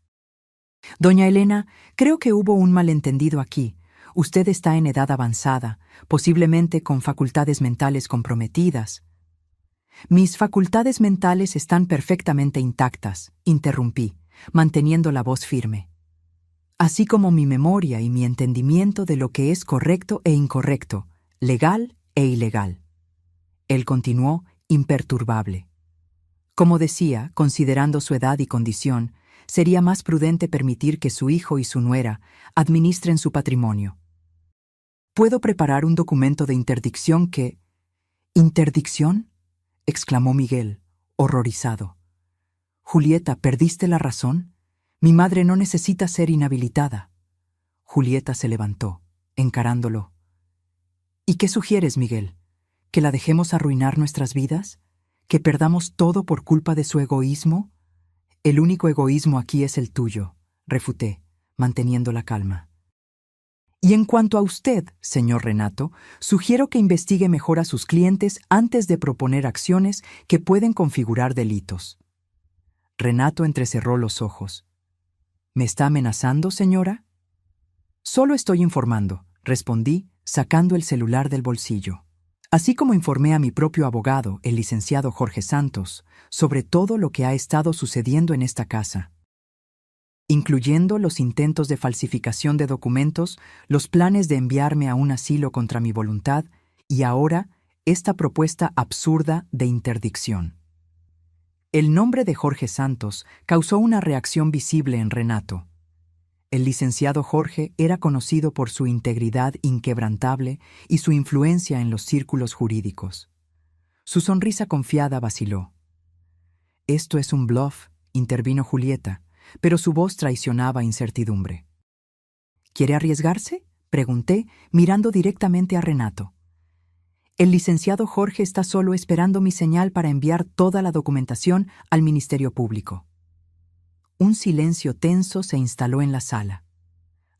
«Doña Elena, creo que hubo un malentendido aquí. Usted está en edad avanzada, posiblemente con facultades mentales comprometidas». «Mis facultades mentales están perfectamente intactas», interrumpí, manteniendo la voz firme. «Así como mi memoria y mi entendimiento de lo que es correcto e incorrecto, legal e ilegal». Él continuó, imperturbable. Como decía, considerando su edad y condición, sería más prudente permitir que su hijo y su nuera administren su patrimonio. «Puedo preparar un documento de interdicción que...» «¿Interdicción?», exclamó Miguel, horrorizado. «Julieta, ¿perdiste la razón? Mi madre no necesita ser inhabilitada». Julieta se levantó, encarándolo. «¿Y qué sugieres, Miguel? ¿Que la dejemos arruinar nuestras vidas? ¿Que perdamos todo por culpa de su egoísmo? El único egoísmo aquí es el tuyo, refuté, manteniendo la calma. Y en cuanto a usted, señor Renato, sugiero que investigue mejor a sus clientes antes de proponer acciones que pueden configurar delitos. Renato entrecerró los ojos. ¿Me está amenazando, señora? Solo estoy informando, respondí, sacando el celular del bolsillo. Así como informé a mi propio abogado, el licenciado Jorge Santos, sobre todo lo que ha estado sucediendo en esta casa, incluyendo los intentos de falsificación de documentos, los planes de enviarme a un asilo contra mi voluntad y ahora esta propuesta absurda de interdicción. El nombre de Jorge Santos causó una reacción visible en Renato. El licenciado Jorge era conocido por su integridad inquebrantable y su influencia en los círculos jurídicos. Su sonrisa confiada vaciló. «Esto es un bluff», intervino Julieta, pero su voz traicionaba incertidumbre. «¿Quiere arriesgarse?», pregunté, mirando directamente a Renato. «El licenciado Jorge está solo esperando mi señal para enviar toda la documentación al Ministerio Público». Un silencio tenso se instaló en la sala.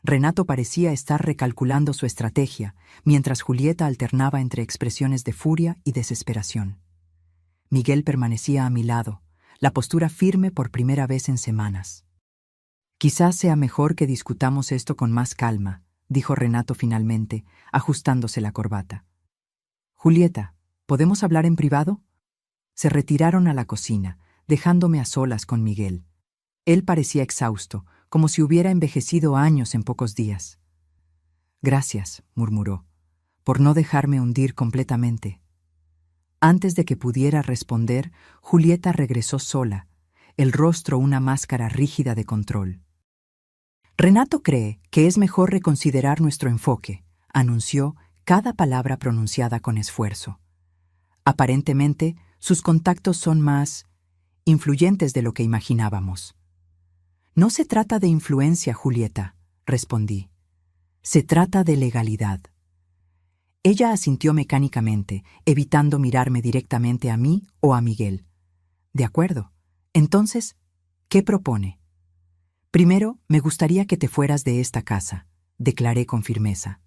Renato parecía estar recalculando su estrategia, mientras Julieta alternaba entre expresiones de furia y desesperación. Miguel permanecía a mi lado, la postura firme por primera vez en semanas. «Quizás sea mejor que discutamos esto con más calma», dijo Renato finalmente, ajustándose la corbata. «Julieta, ¿podemos hablar en privado?». Se retiraron a la cocina, dejándome a solas con Miguel. Él parecía exhausto, como si hubiera envejecido años en pocos días. «Gracias», murmuró, «por no dejarme hundir completamente». Antes de que pudiera responder, Julieta regresó sola, el rostro una máscara rígida de control. «Renato cree que es mejor reconsiderar nuestro enfoque», anunció, cada palabra pronunciada con esfuerzo. «Aparentemente, sus contactos son más influyentes de lo que imaginábamos». «No se trata de influencia, Julieta», respondí. «Se trata de legalidad». Ella asintió mecánicamente, evitando mirarme directamente a mí o a Miguel. «De acuerdo. Entonces, ¿qué propone?» «Primero, me gustaría que te fueras de esta casa», declaré con firmeza.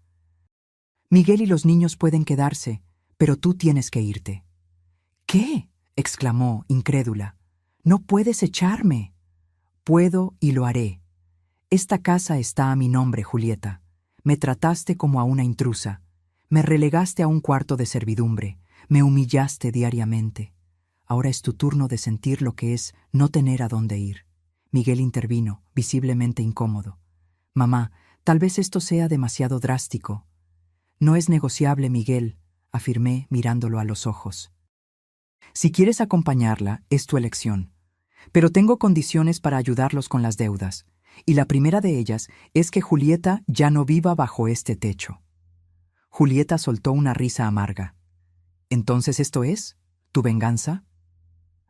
«Miguel y los niños pueden quedarse, pero tú tienes que irte». «¿Qué?», exclamó, incrédula. «No puedes echarme». «Puedo y lo haré. Esta casa está a mi nombre, Julieta. Me trataste como a una intrusa. Me relegaste a un cuarto de servidumbre. Me humillaste diariamente. Ahora es tu turno de sentir lo que es no tener a dónde ir». Miguel intervino, visiblemente incómodo. «Mamá, tal vez esto sea demasiado drástico». «No es negociable, Miguel», afirmé mirándolo a los ojos. «Si quieres acompañarla, es tu elección. Pero tengo condiciones para ayudarlos con las deudas, y la primera de ellas es que Julieta ya no viva bajo este techo». Julieta soltó una risa amarga. «¿Entonces esto es tu venganza?»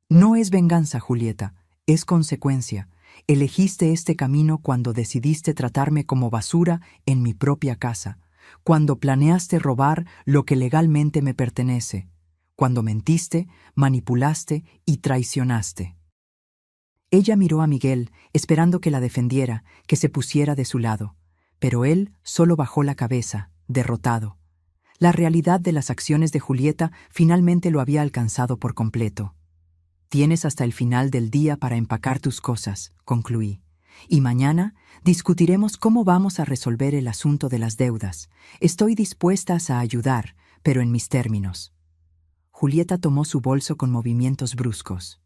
«No es venganza, Julieta, es consecuencia. Elegiste este camino cuando decidiste tratarme como basura en mi propia casa, cuando planeaste robar lo que legalmente me pertenece, cuando mentiste, manipulaste y traicionaste». Ella miró a Miguel, esperando que la defendiera, que se pusiera de su lado, pero él solo bajó la cabeza, derrotado. La realidad de las acciones de Julieta finalmente lo había alcanzado por completo. «Tienes hasta el final del día para empacar tus cosas», concluí, «y mañana discutiremos cómo vamos a resolver el asunto de las deudas. Estoy dispuesta a ayudar, pero en mis términos». Julieta tomó su bolso con movimientos bruscos.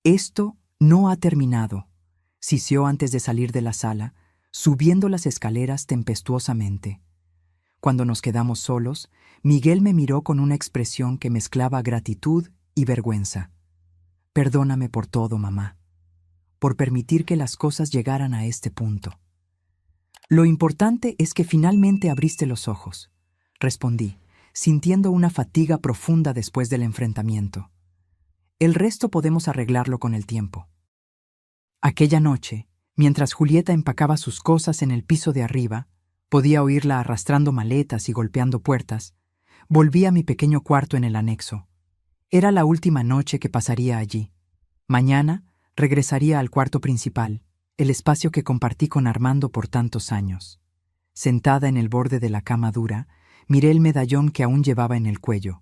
«Esto no ha terminado», siseó antes de salir de la sala, subiendo las escaleras tempestuosamente. Cuando nos quedamos solos, Miguel me miró con una expresión que mezclaba gratitud y vergüenza. «Perdóname por todo, mamá, por permitir que las cosas llegaran a este punto». «Lo importante es que finalmente abriste los ojos», respondí, sintiendo una fatiga profunda después del enfrentamiento. «El resto podemos arreglarlo con el tiempo». Aquella noche, mientras Julieta empacaba sus cosas en el piso de arriba, podía oírla arrastrando maletas y golpeando puertas, volví a mi pequeño cuarto en el anexo. Era la última noche que pasaría allí. Mañana Regresaría al cuarto principal, el espacio que compartí con Armando por tantos años. Sentada en el borde de la cama dura, miré el medallón que aún llevaba en el cuello.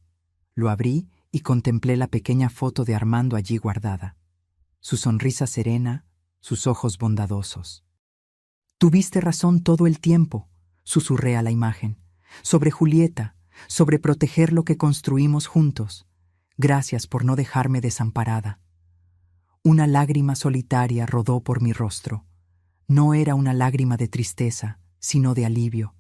Lo abrí y contemplé la pequeña foto de Armando allí guardada. Su sonrisa serena, sus ojos bondadosos. Tuviste razón todo el tiempo, susurré a la imagen. Sobre Julieta, sobre proteger lo que construimos juntos. Gracias por no dejarme desamparada. Una lágrima solitaria rodó por mi rostro. No era una lágrima de tristeza, sino de alivio.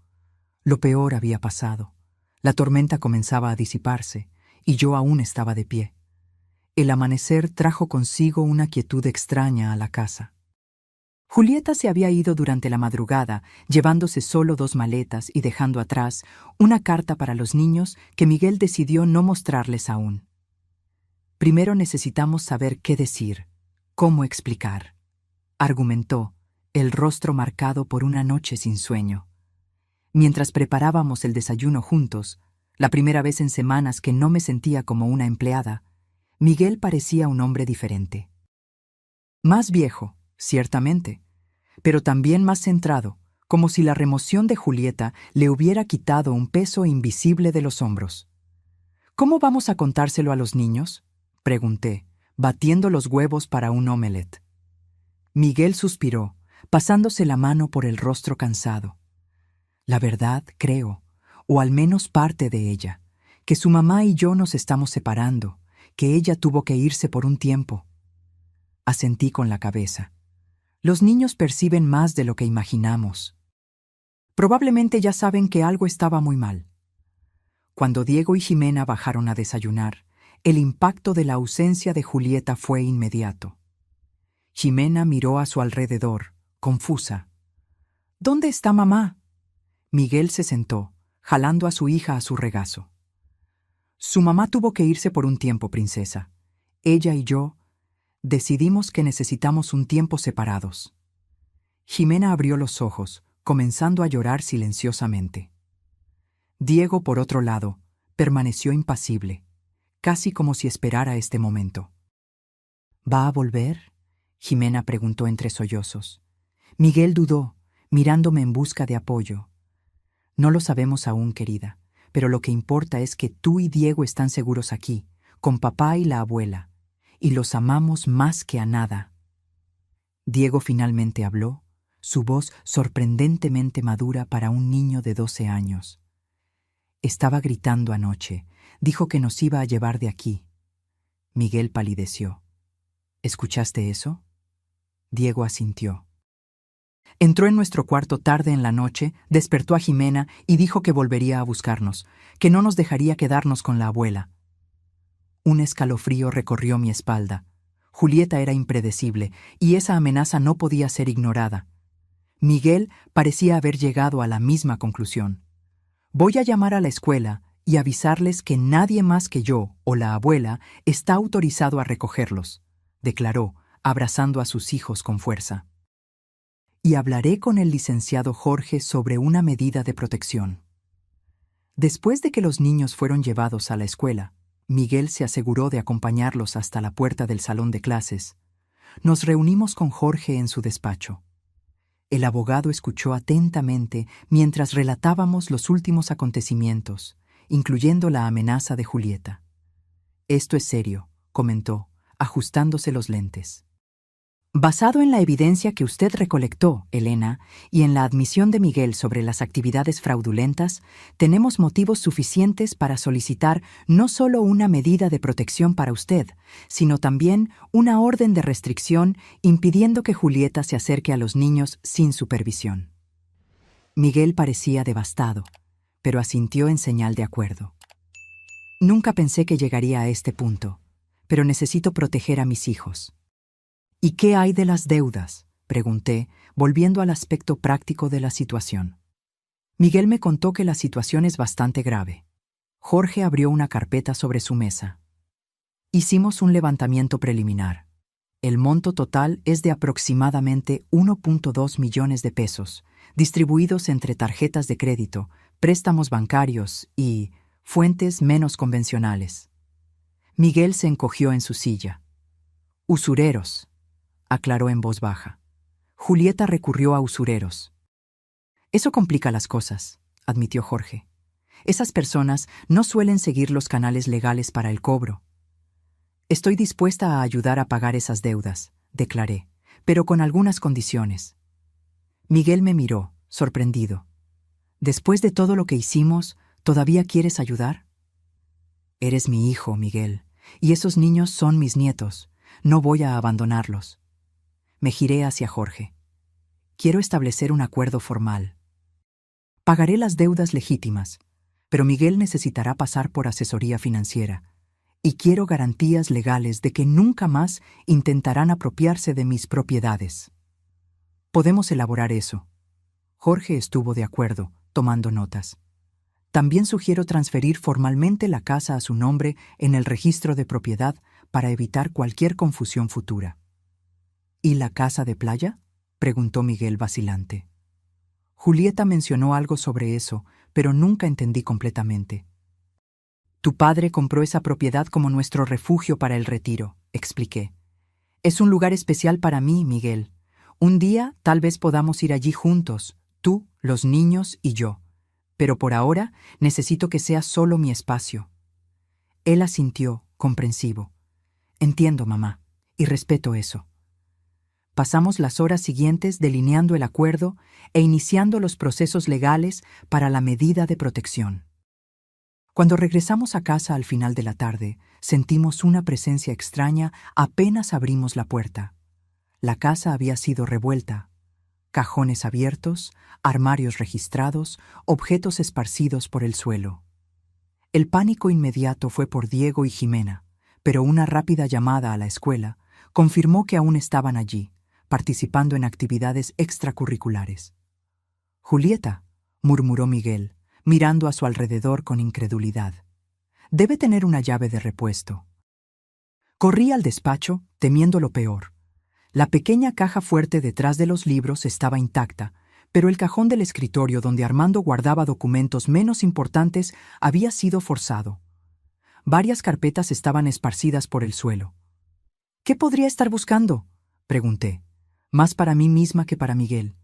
Lo peor había pasado. La tormenta comenzaba a disiparse, y yo aún estaba de pie. El amanecer trajo consigo una quietud extraña a la casa. Julieta se había ido durante la madrugada, llevándose solo 2 maletas y dejando atrás una carta para los niños que Miguel decidió no mostrarles aún. Primero necesitamos saber qué decir, cómo explicar, argumentó, el rostro marcado por una noche sin sueño. Mientras preparábamos el desayuno juntos, la primera vez en semanas que no me sentía como una empleada, Miguel parecía un hombre diferente. Más viejo, ciertamente, pero también más centrado, como si la remoción de Julieta le hubiera quitado un peso invisible de los hombros. ¿Cómo vamos a contárselo a los niños?, pregunté, batiendo los huevos para un omelette. Miguel suspiró, pasándose la mano por el rostro cansado. La verdad, creo, o al menos parte de ella, que su mamá y yo nos estamos separando, que ella tuvo que irse por un tiempo. Asentí con la cabeza. Los niños perciben más de lo que imaginamos. Probablemente ya saben que algo estaba muy mal. Cuando Diego y Jimena bajaron a desayunar, el impacto de la ausencia de Julieta fue inmediato. Jimena miró a su alrededor, confusa. ¿Dónde está mamá? Miguel se sentó, jalando a su hija a su regazo. Su mamá tuvo que irse por un tiempo, princesa. Ella y yo decidimos que necesitamos un tiempo separados. Jimena abrió los ojos, comenzando a llorar silenciosamente. Diego, por otro lado, permaneció impasible, casi como si esperara este momento. ¿Va a volver?, Jimena preguntó entre sollozos. Miguel dudó, mirándome en busca de apoyo. No lo sabemos aún, querida, pero lo que importa es que tú y Diego están seguros aquí, con papá y la abuela, y los amamos más que a nada. Diego finalmente habló, su voz sorprendentemente madura para un niño de 12 años. Estaba gritando anoche, dijo que nos iba a llevar de aquí. Miguel palideció. ¿Escuchaste eso? Diego asintió. Entró en nuestro cuarto tarde en la noche, despertó a Jimena y dijo que volvería a buscarnos, que no nos dejaría quedarnos con la abuela. Un escalofrío recorrió mi espalda. Julieta era impredecible, y esa amenaza no podía ser ignorada. Miguel parecía haber llegado a la misma conclusión. Voy a llamar a la escuela y avisarles que nadie más que yo o la abuela está autorizado a recogerlos, declaró, abrazando a sus hijos con fuerza. Y hablaré con el licenciado Jorge sobre una medida de protección. Después de que los niños fueron llevados a la escuela, Miguel se aseguró de acompañarlos hasta la puerta del salón de clases. Nos reunimos con Jorge en su despacho. El abogado escuchó atentamente mientras relatábamos los últimos acontecimientos, incluyendo la amenaza de Julieta. Esto es serio, comentó, ajustándose los lentes. Basado en la evidencia que usted recolectó, Elena, y en la admisión de Miguel sobre las actividades fraudulentas, tenemos motivos suficientes para solicitar no solo una medida de protección para usted, sino también una orden de restricción impidiendo que Julieta se acerque a los niños sin supervisión. Miguel parecía devastado, pero asintió en señal de acuerdo. Nunca pensé que llegaría a este punto, pero necesito proteger a mis hijos. ¿Y qué hay de las deudas?, pregunté, volviendo al aspecto práctico de la situación. Miguel me contó que la situación es bastante grave. Jorge abrió una carpeta sobre su mesa. Hicimos un levantamiento preliminar. El monto total es de aproximadamente 1.2 millones de pesos, distribuidos entre tarjetas de crédito, préstamos bancarios y fuentes menos convencionales. Miguel se encogió en su silla. Usureros. aclaró en voz baja. Julieta recurrió a usureros. Eso complica las cosas, admitió Jorge. Esas personas no suelen seguir los canales legales para el cobro. Estoy dispuesta a ayudar a pagar esas deudas, declaré, pero con algunas condiciones. Miguel me miró, sorprendido. Después de todo lo que hicimos, ¿todavía quieres ayudar? Eres mi hijo, Miguel, y esos niños son mis nietos. No voy a abandonarlos. Me giré hacia Jorge. Quiero establecer un acuerdo formal. Pagaré las deudas legítimas, pero Miguel necesitará pasar por asesoría financiera, y quiero garantías legales de que nunca más intentarán apropiarse de mis propiedades. Podemos elaborar eso. Jorge estuvo de acuerdo, tomando notas. También sugiero transferir formalmente la casa a su nombre en el registro de propiedad para evitar cualquier confusión futura. ¿Y la casa de playa?, preguntó Miguel vacilante. Julieta mencionó algo sobre eso, pero nunca entendí completamente. Tu padre compró esa propiedad como nuestro refugio para el retiro, expliqué. Es un lugar especial para mí, Miguel. Un día tal vez podamos ir allí juntos, tú, los niños y yo. Pero por ahora necesito que sea solo mi espacio. Él asintió, comprensivo. Entiendo, mamá, y respeto eso. Pasamos las horas siguientes delineando el acuerdo e iniciando los procesos legales para la medida de protección. Cuando regresamos a casa al final de la tarde, sentimos una presencia extraña apenas abrimos la puerta. La casa había sido revuelta. Cajones abiertos, armarios registrados, objetos esparcidos por el suelo. El pánico inmediato fue por Diego y Jimena, pero una rápida llamada a la escuela confirmó que aún estaban allí, participando en actividades extracurriculares. Julieta, murmuró Miguel, mirando a su alrededor con incredulidad. Debe tener una llave de repuesto. Corrí al despacho, temiendo lo peor. La pequeña caja fuerte detrás de los libros estaba intacta, pero el cajón del escritorio donde Armando guardaba documentos menos importantes había sido forzado. Varias carpetas estaban esparcidas por el suelo. ¿Qué podría estar buscando?, pregunté, más para mí misma que para Miguel.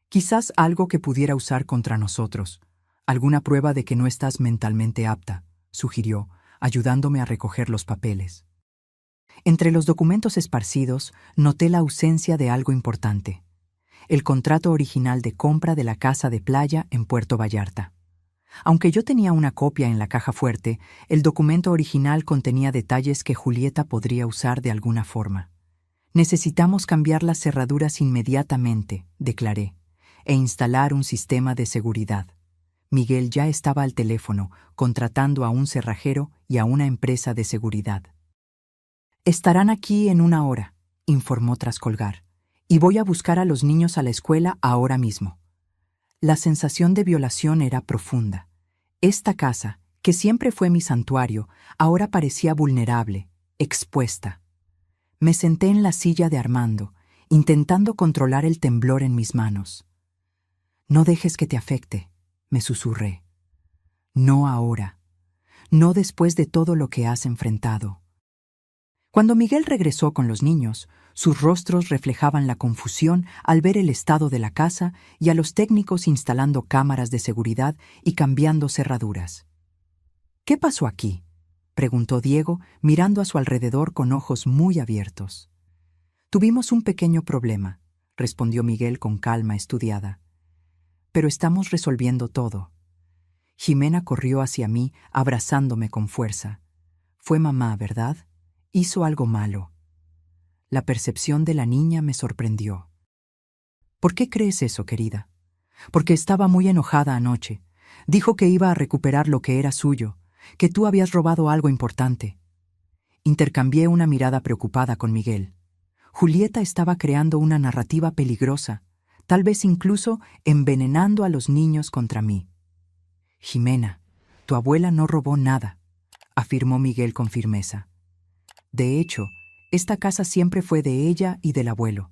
Quizás algo que pudiera usar contra nosotros, alguna prueba de que no estás mentalmente apta, sugirió, ayudándome a recoger los papeles. Entre los documentos esparcidos, noté la ausencia de algo importante: el contrato original de compra de la casa de playa en Puerto Vallarta. Aunque yo tenía una copia en la caja fuerte, el documento original contenía detalles que Julieta podría usar de alguna forma. Necesitamos cambiar las cerraduras inmediatamente, declaré, e instalar un sistema de seguridad. Miguel ya estaba al teléfono, contratando a un cerrajero y a una empresa de seguridad. Estarán aquí en 1 hora, informó tras colgar, y voy a buscar a los niños a la escuela ahora mismo. La sensación de violación era profunda. Esta casa, que siempre fue mi santuario, ahora parecía vulnerable, expuesta. Me senté en la silla de Armando, intentando controlar el temblor en mis manos. No dejes que te afecte, me susurré. No ahora. No después de todo lo que has enfrentado. Cuando Miguel regresó con los niños, sus rostros reflejaban la confusión al ver el estado de la casa y a los técnicos instalando cámaras de seguridad y cambiando cerraduras. ¿Qué pasó aquí?, preguntó Diego, mirando a su alrededor con ojos muy abiertos. Tuvimos un pequeño problema, respondió Miguel con calma estudiada. Pero estamos resolviendo todo. Jimena corrió hacia mí, abrazándome con fuerza. Fue mamá, ¿verdad? Hizo algo malo. La percepción de la niña me sorprendió. ¿Por qué crees eso, querida? Porque estaba muy enojada anoche. Dijo que iba a recuperar lo que era suyo, que tú habías robado algo importante. Intercambié una mirada preocupada con Miguel. Julieta estaba creando una narrativa peligrosa, tal vez incluso envenenando a los niños contra mí. Jimena, tu abuela no robó nada, afirmó Miguel con firmeza. De hecho, esta casa siempre fue de ella y del abuelo.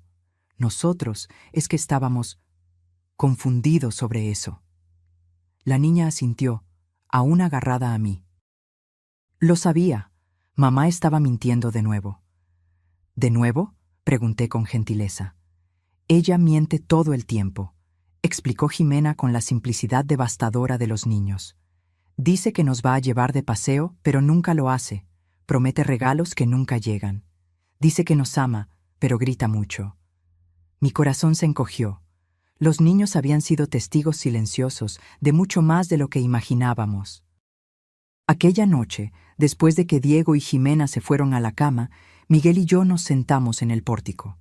Nosotros es que estábamos confundidos sobre eso. La niña asintió, aún agarrada a mí. Lo sabía. Mamá estaba mintiendo de nuevo. ¿De nuevo?, Pregunté con gentileza. Ella miente todo el tiempo, explicó Jimena con la simplicidad devastadora de los niños. Dice que nos va a llevar de paseo, pero nunca lo hace. Promete regalos que nunca llegan. Dice que nos ama, pero grita mucho. Mi corazón se encogió. Los niños habían sido testigos silenciosos de mucho más de lo que imaginábamos. Aquella noche, después de que Diego y Jimena se fueron a la cama, Miguel y yo nos sentamos en el pórtico.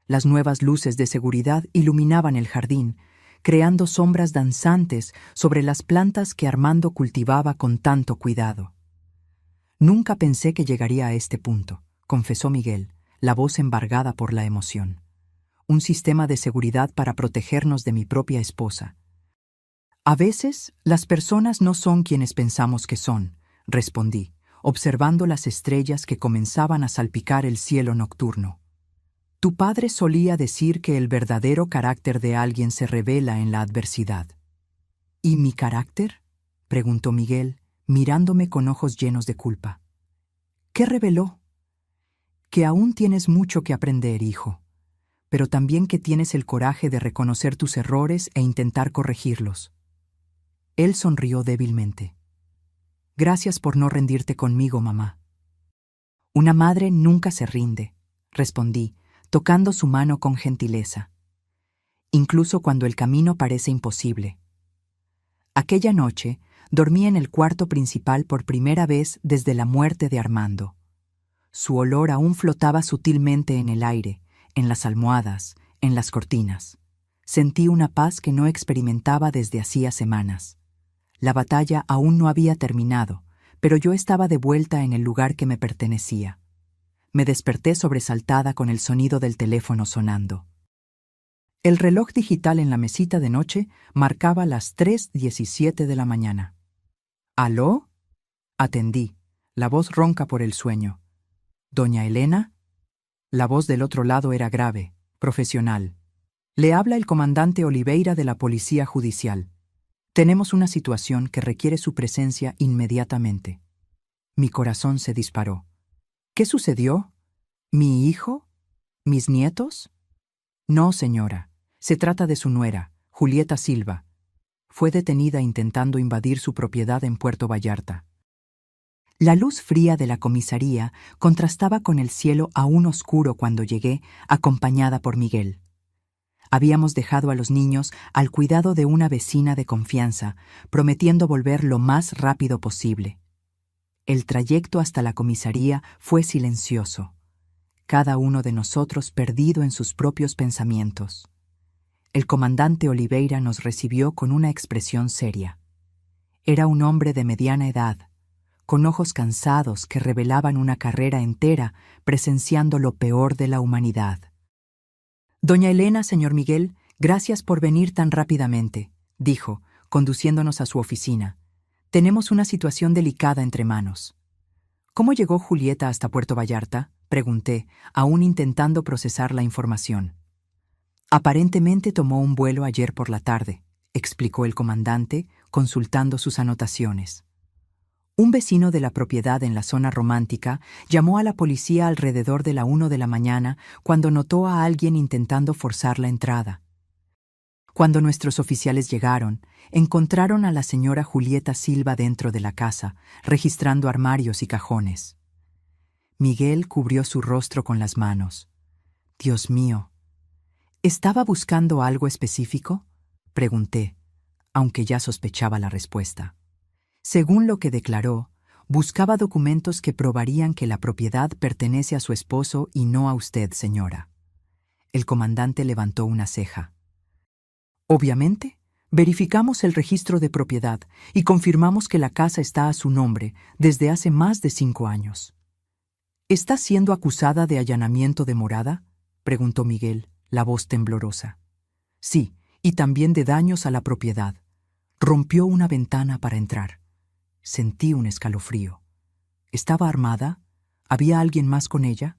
Las nuevas luces de seguridad iluminaban el jardín, creando sombras danzantes sobre las plantas que Armando cultivaba con tanto cuidado. Nunca pensé que llegaría a este punto, confesó Miguel, la voz embargada por la emoción. Un sistema de seguridad para protegernos de mi propia esposa. A veces, las personas no son quienes pensamos que son, respondí, observando las estrellas que comenzaban a salpicar el cielo nocturno. Tu padre solía decir que el verdadero carácter de alguien se revela en la adversidad. ¿Y mi carácter?, preguntó Miguel, mirándome con ojos llenos de culpa. ¿Qué reveló? Que aún tienes mucho que aprender, hijo, pero también que tienes el coraje de reconocer tus errores e intentar corregirlos. Él sonrió débilmente. Gracias por no rendirte conmigo, mamá. Una madre nunca se rinde, respondí, tocando su mano con gentileza. Incluso cuando el camino parece imposible. Aquella noche, dormí en el cuarto principal por primera vez desde la muerte de Armando. Su olor aún flotaba sutilmente en el aire, en las almohadas, en las cortinas. Sentí una paz que no experimentaba desde hacía semanas. La batalla aún no había terminado, pero yo estaba de vuelta en el lugar que me pertenecía. Me desperté sobresaltada con el sonido del teléfono sonando. El reloj digital en la mesita de noche marcaba las 3:17 de la mañana. ¿Aló? Atendí, la voz ronca por el sueño. ¿Doña Elena? La voz del otro lado era grave, profesional. Le habla el comandante Oliveira de la Policía Judicial. Tenemos una situación que requiere su presencia inmediatamente. Mi corazón se disparó. ¿Qué sucedió? ¿Mi hijo? ¿Mis nietos? No, señora. Se trata de su nuera, Julieta Silva. Fue detenida intentando invadir su propiedad en Puerto Vallarta. La luz fría de la comisaría contrastaba con el cielo aún oscuro cuando llegué, acompañada por Miguel. Habíamos dejado a los niños al cuidado de una vecina de confianza, prometiendo volver lo más rápido posible. El trayecto hasta la comisaría fue silencioso, cada uno de nosotros perdido en sus propios pensamientos. El comandante Oliveira nos recibió con una expresión seria. Era un hombre de mediana edad, con ojos cansados que revelaban una carrera entera presenciando lo peor de la humanidad. Doña Elena, señor Miguel, gracias por venir tan rápidamente, dijo, conduciéndonos a su oficina. Tenemos una situación delicada entre manos. ¿Cómo llegó Julieta hasta Puerto Vallarta?, pregunté, aún intentando procesar la información. Aparentemente tomó un vuelo ayer por la tarde, explicó el comandante, consultando sus anotaciones. Un vecino de la propiedad en la zona romántica llamó a la policía alrededor de la 1 de la mañana cuando notó a alguien intentando forzar la entrada. Cuando nuestros oficiales llegaron, encontraron a la señora Julieta Silva dentro de la casa, registrando armarios y cajones. Miguel cubrió su rostro con las manos. Dios mío. ¿Estaba buscando algo específico?, pregunté, aunque ya sospechaba la respuesta. Según lo que declaró, buscaba documentos que probarían que la propiedad pertenece a su esposo y no a usted, señora. El comandante levantó una ceja. Obviamente, verificamos el registro de propiedad y confirmamos que la casa está a su nombre desde hace más de 5 años. ¿Está siendo acusada de allanamiento de morada?, preguntó Miguel, la voz temblorosa. Sí, y también de daños a la propiedad. Rompió una ventana para entrar. Sentí un escalofrío. ¿Estaba armada? ¿Había alguien más con ella?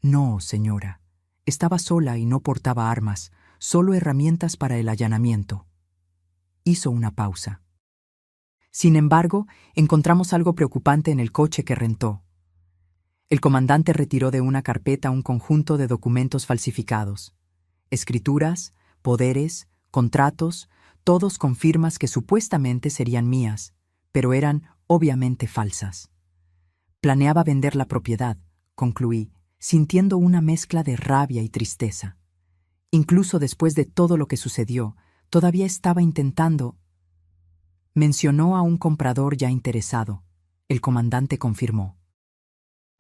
No, señora. Estaba sola y no portaba armas, solo herramientas para el allanamiento. Hizo una pausa. Sin embargo, encontramos algo preocupante en el coche que rentó. El comandante retiró de una carpeta un conjunto de documentos falsificados. Escrituras, poderes, contratos, todos con firmas que supuestamente serían mías, pero eran obviamente falsas. Planeaba vender la propiedad, concluí, sintiendo una mezcla de rabia y tristeza. Incluso después de todo lo que sucedió, todavía estaba intentando. Mencionó a un comprador ya interesado. El comandante confirmó.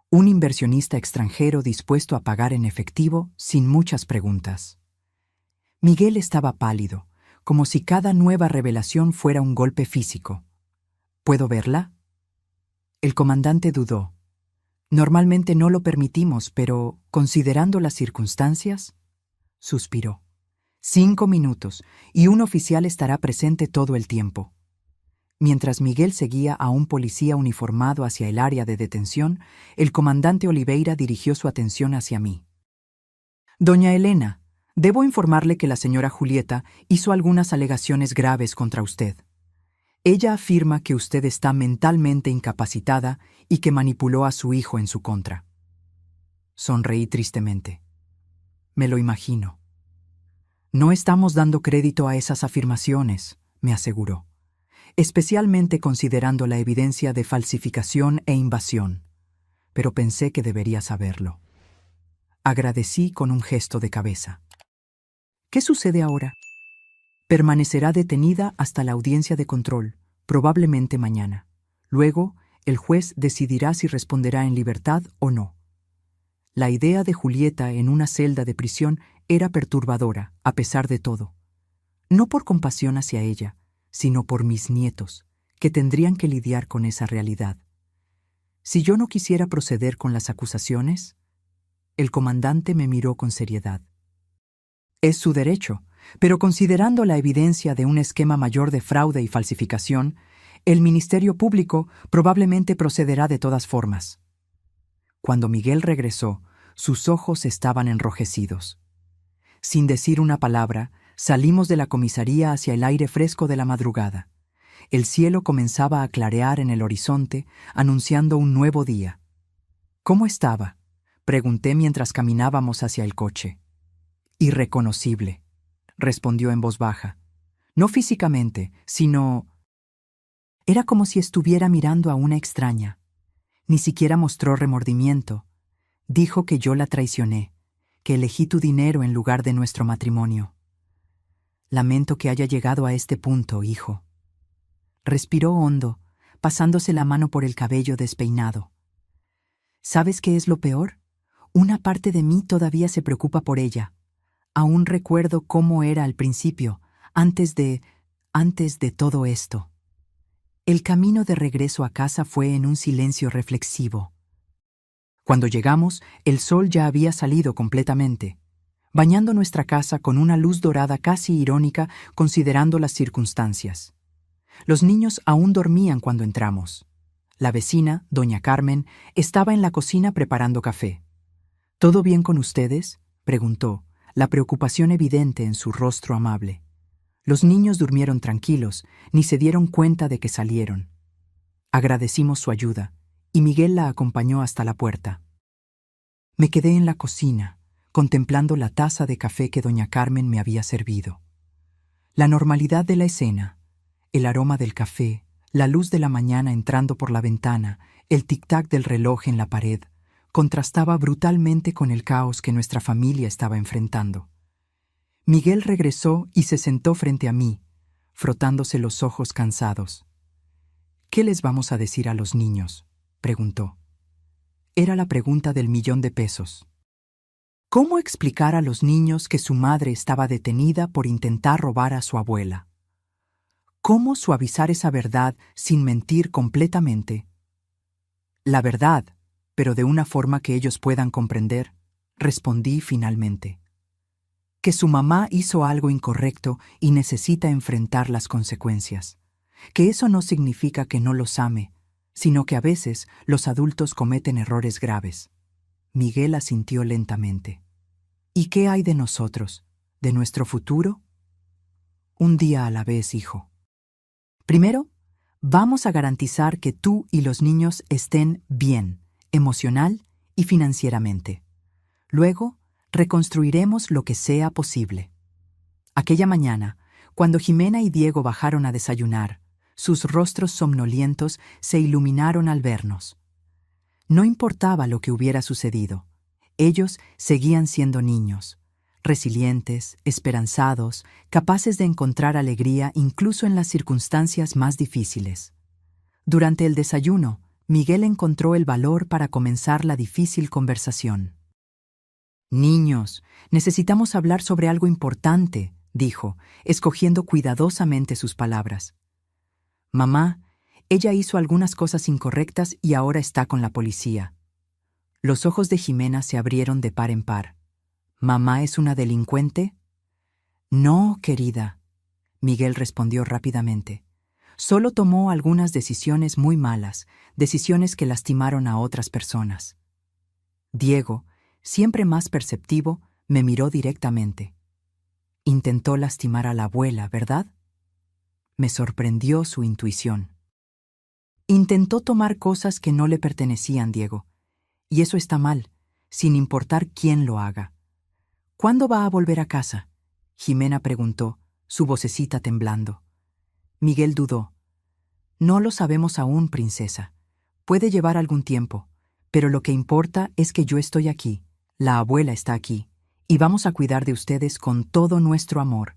Un inversionista extranjero dispuesto a pagar en efectivo sin muchas preguntas. Miguel estaba pálido, como si cada nueva revelación fuera un golpe físico. ¿Puedo verla? El comandante dudó. Normalmente no lo permitimos, pero, considerando las circunstancias, suspiró. 5 minutos, y un oficial estará presente todo el tiempo. Mientras Miguel seguía a un policía uniformado hacia el área de detención, el comandante Oliveira dirigió su atención hacia mí. Doña Elena, debo informarle que la señora Julieta hizo algunas alegaciones graves contra usted. Ella afirma que usted está mentalmente incapacitada y que manipuló a su hijo en su contra. Sonreí tristemente. Me lo imagino. No estamos dando crédito a esas afirmaciones, me aseguró, especialmente considerando la evidencia de falsificación e invasión, pero pensé que debería saberlo. Agradecí con un gesto de cabeza. ¿Qué sucede ahora? Permanecerá detenida hasta la audiencia de control, probablemente mañana. Luego, el juez decidirá si responderá en libertad o no. La idea de Julieta en una celda de prisión era perturbadora, a pesar de todo. No por compasión hacia ella, sino por mis nietos, que tendrían que lidiar con esa realidad. Si yo no quisiera proceder con las acusaciones, el comandante me miró con seriedad. Es su derecho, pero considerando la evidencia de un esquema mayor de fraude y falsificación, el Ministerio Público probablemente procederá de todas formas. Cuando Miguel regresó, sus ojos estaban enrojecidos. Sin decir una palabra, salimos de la comisaría hacia el aire fresco de la madrugada. El cielo comenzaba a clarear en el horizonte, anunciando un nuevo día. ¿Cómo estaba?, pregunté mientras caminábamos hacia el coche. Irreconocible, respondió en voz baja. No físicamente, sino... Era como si estuviera mirando a una extraña. Ni siquiera mostró remordimiento. Dijo que yo la traicioné, que elegí tu dinero en lugar de nuestro matrimonio. Lamento que haya llegado a este punto, hijo. Respiró hondo, pasándose la mano por el cabello despeinado. ¿Sabes qué es lo peor? Una parte de mí todavía se preocupa por ella. Aún recuerdo cómo era al principio, antes de todo esto. El camino de regreso a casa fue en un silencio reflexivo. Cuando llegamos, el sol ya había salido completamente, bañando nuestra casa con una luz dorada casi irónica considerando las circunstancias. Los niños aún dormían cuando entramos. La vecina, doña Carmen, estaba en la cocina preparando café. ¿Todo bien con ustedes?, preguntó, la preocupación evidente en su rostro amable. Los niños durmieron tranquilos, ni se dieron cuenta de que salieron. Agradecimos su ayuda, y Miguel la acompañó hasta la puerta. Me quedé en la cocina, contemplando la taza de café que doña Carmen me había servido. La normalidad de la escena, el aroma del café, la luz de la mañana entrando por la ventana, el tic-tac del reloj en la pared, contrastaba brutalmente con el caos que nuestra familia estaba enfrentando. Miguel regresó y se sentó frente a mí, frotándose los ojos cansados. ¿Qué les vamos a decir a los niños?, preguntó. Era la pregunta del $1.000.000. ¿Cómo explicar a los niños que su madre estaba detenida por intentar robar a su abuela? ¿Cómo suavizar esa verdad sin mentir completamente? La verdad, pero de una forma que ellos puedan comprender, respondí finalmente. Que su mamá hizo algo incorrecto y necesita enfrentar las consecuencias. Que eso no significa que no los ame, sino que a veces los adultos cometen errores graves. Miguel asintió lentamente. ¿Y qué hay de nosotros? ¿De nuestro futuro? Un día a la vez, hijo. Primero, vamos a garantizar que tú y los niños estén bien, emocional y financieramente. Luego, reconstruiremos lo que sea posible. Aquella mañana, cuando Jimena y Diego bajaron a desayunar, sus rostros somnolientos se iluminaron al vernos. No importaba lo que hubiera sucedido. Ellos seguían siendo niños, resilientes, esperanzados, capaces de encontrar alegría incluso en las circunstancias más difíciles. Durante el desayuno, Miguel encontró el valor para comenzar la difícil conversación. «Niños, necesitamos hablar sobre algo importante», dijo, escogiendo cuidadosamente sus palabras. «Mamá, ella hizo algunas cosas incorrectas y ahora está con la policía». Los ojos de Jimena se abrieron de par en par. «¿Mamá es una delincuente?» «No, querida», Miguel respondió rápidamente. «Solo tomó algunas decisiones muy malas, decisiones que lastimaron a otras personas». Diego, siempre más perceptivo, me miró directamente. «Intentó lastimar a la abuela, ¿verdad?» Me sorprendió su intuición. «Intentó tomar cosas que no le pertenecían, Diego. Y eso está mal, sin importar quién lo haga». «¿Cuándo va a volver a casa?», Jimena preguntó, su vocecita temblando. Miguel dudó. «No lo sabemos aún, princesa. Puede llevar algún tiempo, pero lo que importa es que yo estoy aquí, la abuela está aquí, y vamos a cuidar de ustedes con todo nuestro amor».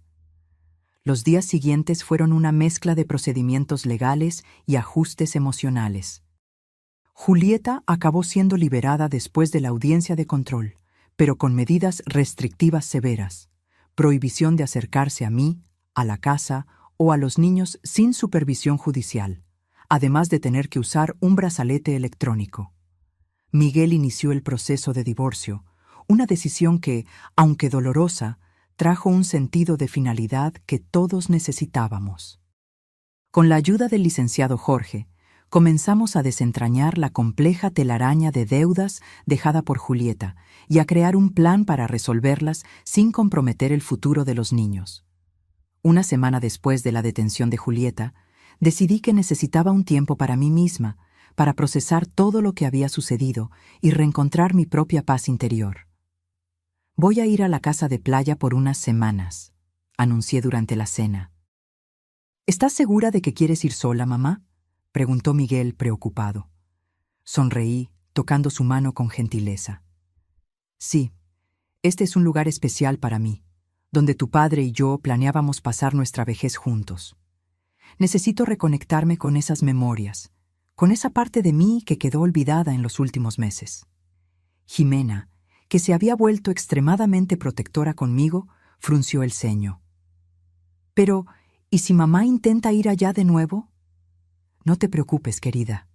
Los días siguientes fueron una mezcla de procedimientos legales y ajustes emocionales. Julieta acabó siendo liberada después de la audiencia de control, pero con medidas restrictivas severas: prohibición de acercarse a mí, a la casa o a los niños sin supervisión judicial, además de tener que usar un brazalete electrónico. Miguel inició el proceso de divorcio, una decisión que, aunque dolorosa, trajo un sentido de finalidad que todos necesitábamos. Con la ayuda del licenciado Jorge, comenzamos a desentrañar la compleja telaraña de deudas dejada por Julieta y a crear un plan para resolverlas sin comprometer el futuro de los niños. Una semana después de la detención de Julieta, decidí que necesitaba un tiempo para mí misma, para procesar todo lo que había sucedido y reencontrar mi propia paz interior. «Voy a ir a la casa de playa por unas semanas», anuncié durante la cena. «¿Estás segura de que quieres ir sola, mamá?», preguntó Miguel preocupado. Sonreí, tocando su mano con gentileza. «Sí, este es un lugar especial para mí, donde tu padre y yo planeábamos pasar nuestra vejez juntos. Necesito reconectarme con esas memorias, con esa parte de mí que quedó olvidada en los últimos meses». Jimena, que se había vuelto extremadamente protectora conmigo, frunció el ceño. «Pero, ¿y si mamá intenta ir allá de nuevo?». «No te preocupes, querida.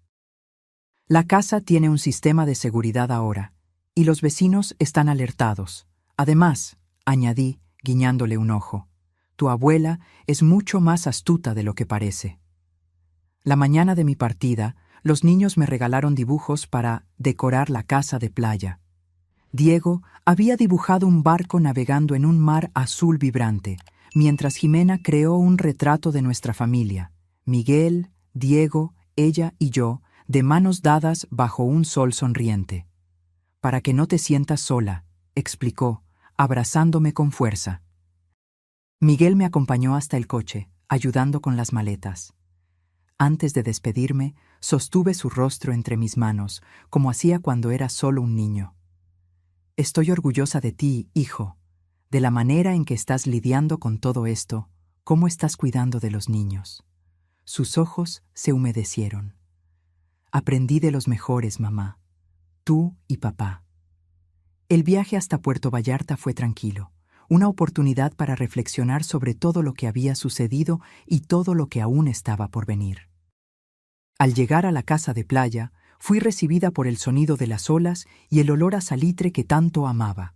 La casa tiene un sistema de seguridad ahora, y los vecinos están alertados. Además», añadí, guiñándole un ojo, «tu abuela es mucho más astuta de lo que parece». La mañana de mi partida, los niños me regalaron dibujos para decorar la casa de playa. Diego había dibujado un barco navegando en un mar azul vibrante, mientras Jimena creó un retrato de nuestra familia: Miguel, Diego, ella y yo, de manos dadas bajo un sol sonriente. «Para que no te sientas sola», explicó, abrazándome con fuerza. Miguel me acompañó hasta el coche, ayudando con las maletas. Antes de despedirme, sostuve su rostro entre mis manos, como hacía cuando era solo un niño. «Estoy orgullosa de ti, hijo, de la manera en que estás lidiando con todo esto, cómo estás cuidando de los niños». Sus ojos se humedecieron. «Aprendí de los mejores, mamá, tú y papá». El viaje hasta Puerto Vallarta fue tranquilo, una oportunidad para reflexionar sobre todo lo que había sucedido y todo lo que aún estaba por venir. Al llegar a la casa de playa, fui recibida por el sonido de las olas y el olor a salitre que tanto amaba.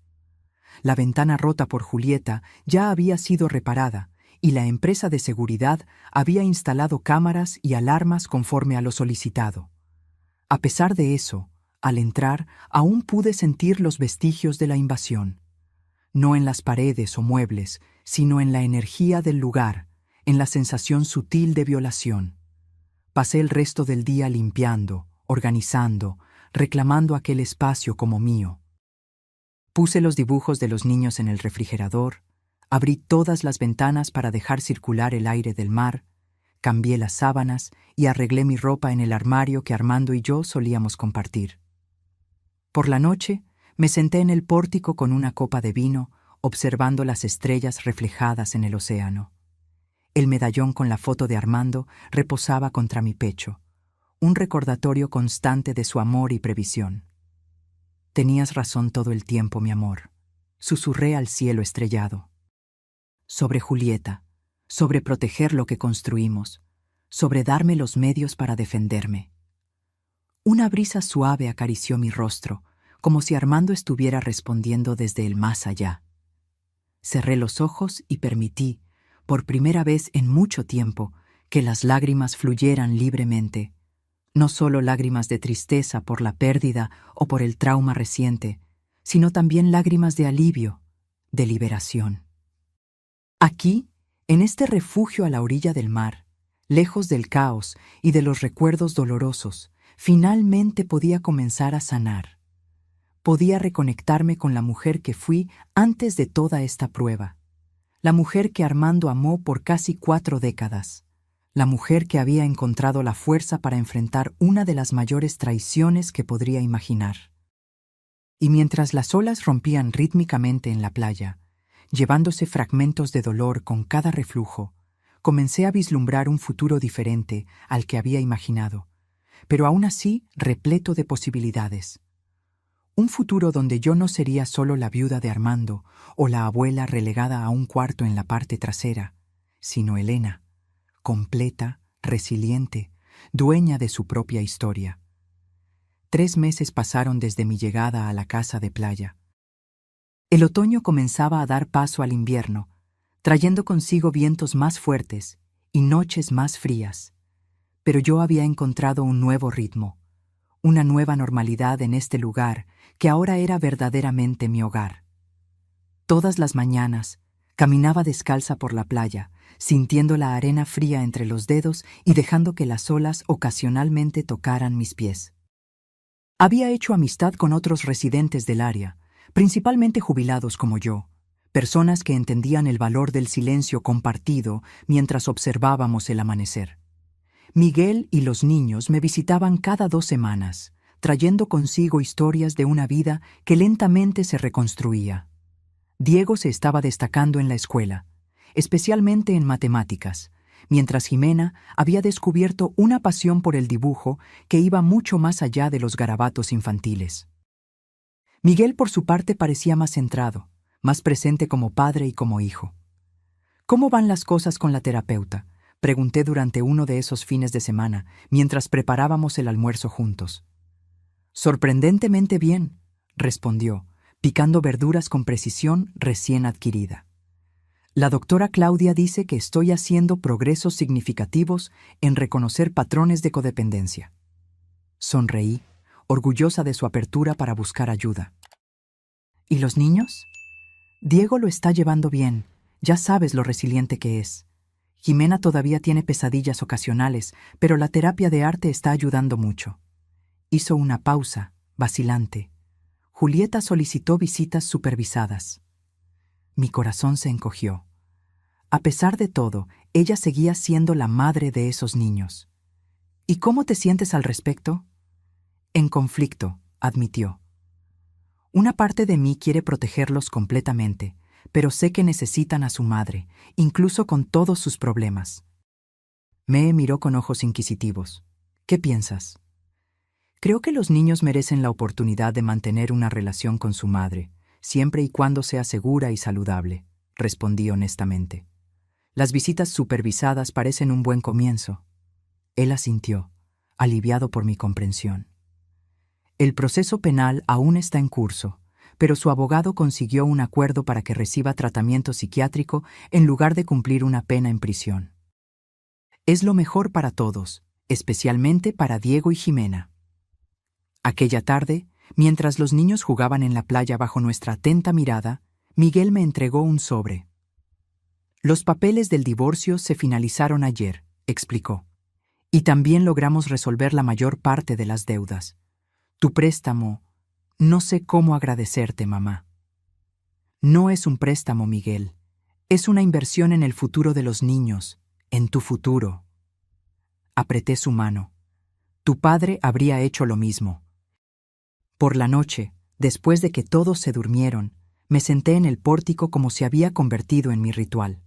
La ventana rota por Julieta ya había sido reparada y la empresa de seguridad había instalado cámaras y alarmas conforme a lo solicitado. A pesar de eso, al entrar, aún pude sentir los vestigios de la invasión. No en las paredes o muebles, sino en la energía del lugar, en la sensación sutil de violación. Pasé el resto del día limpiando, organizando, reclamando aquel espacio como mío. Puse los dibujos de los niños en el refrigerador, abrí todas las ventanas para dejar circular el aire del mar, cambié las sábanas y arreglé mi ropa en el armario que Armando y yo solíamos compartir. Por la noche, me senté en el pórtico con una copa de vino, observando las estrellas reflejadas en el océano. El medallón con la foto de Armando reposaba contra mi pecho, un recordatorio constante de su amor y previsión. Tenías razón todo el tiempo, mi amor, susurré al cielo estrellado. Sobre Julieta, sobre proteger lo que construimos, sobre darme los medios para defenderme. Una brisa suave acarició mi rostro, como si Armando estuviera respondiendo desde el más allá. Cerré los ojos y permití, por primera vez en mucho tiempo, que las lágrimas fluyeran libremente. No solo lágrimas de tristeza por la pérdida o por el trauma reciente, sino también lágrimas de alivio, de liberación. Aquí, en este refugio a la orilla del mar, lejos del caos y de los recuerdos dolorosos, finalmente podía comenzar a sanar. Podía reconectarme con la mujer que fui antes de toda esta prueba. La mujer que Armando amó por casi 4 décadas. La mujer que había encontrado la fuerza para enfrentar una de las mayores traiciones que podría imaginar. Y mientras las olas rompían rítmicamente en la playa, llevándose fragmentos de dolor con cada reflujo, comencé a vislumbrar un futuro diferente al que había imaginado, pero aún así repleto de posibilidades. Un futuro donde yo no sería solo la viuda de Armando o la abuela relegada a un cuarto en la parte trasera, sino Elena, completa, resiliente, dueña de su propia historia. 3 meses pasaron desde mi llegada a la casa de playa. El otoño comenzaba a dar paso al invierno, trayendo consigo vientos más fuertes y noches más frías. Pero yo había encontrado un nuevo ritmo, una nueva normalidad en este lugar que ahora era verdaderamente mi hogar. Todas las mañanas caminaba descalza por la playa, sintiendo la arena fría entre los dedos y dejando que las olas ocasionalmente tocaran mis pies. Había hecho amistad con otros residentes del área, principalmente jubilados como yo, personas que entendían el valor del silencio compartido mientras observábamos el amanecer. Miguel y los niños me visitaban cada 2 semanas, trayendo consigo historias de una vida que lentamente se reconstruía. Diego se estaba destacando en la escuela, especialmente en matemáticas, mientras Jimena había descubierto una pasión por el dibujo que iba mucho más allá de los garabatos infantiles. Miguel, por su parte, parecía más centrado, más presente como padre y como hijo. ¿Cómo van las cosas con la terapeuta?, pregunté durante uno de esos fines de semana, mientras preparábamos el almuerzo juntos. Sorprendentemente bien, respondió, picando verduras con precisión recién adquirida. La doctora Claudia dice que estoy haciendo progresos significativos en reconocer patrones de codependencia. Sonreí, orgullosa de su apertura para buscar ayuda. ¿Y los niños? Diego lo está llevando bien, ya sabes lo resiliente que es. Jimena todavía tiene pesadillas ocasionales, pero la terapia de arte está ayudando mucho. Hizo una pausa, vacilante. Julieta solicitó visitas supervisadas. Mi corazón se encogió. A pesar de todo, ella seguía siendo la madre de esos niños. ¿Y cómo te sientes al respecto? En conflicto, admitió. Una parte de mí quiere protegerlos completamente, pero sé que necesitan a su madre, incluso con todos sus problemas. Me miró con ojos inquisitivos. ¿Qué piensas? Creo que los niños merecen la oportunidad de mantener una relación con su madre, siempre y cuando sea segura y saludable, respondí honestamente. Las visitas supervisadas parecen un buen comienzo. Él asintió, aliviado por mi comprensión. El proceso penal aún está en curso, pero su abogado consiguió un acuerdo para que reciba tratamiento psiquiátrico en lugar de cumplir una pena en prisión. Es lo mejor para todos, especialmente para Diego y Jimena. Aquella tarde, mientras los niños jugaban en la playa bajo nuestra atenta mirada, Miguel me entregó un sobre. Los papeles del divorcio se finalizaron ayer, explicó, y también logramos resolver la mayor parte de las deudas. Tu préstamo, no sé cómo agradecerte, mamá. No es un préstamo, Miguel. Es una inversión en el futuro de los niños, en tu futuro. Apreté su mano. Tu padre habría hecho lo mismo. Por la noche, después de que todos se durmieron, me senté en el pórtico como se había convertido en mi ritual.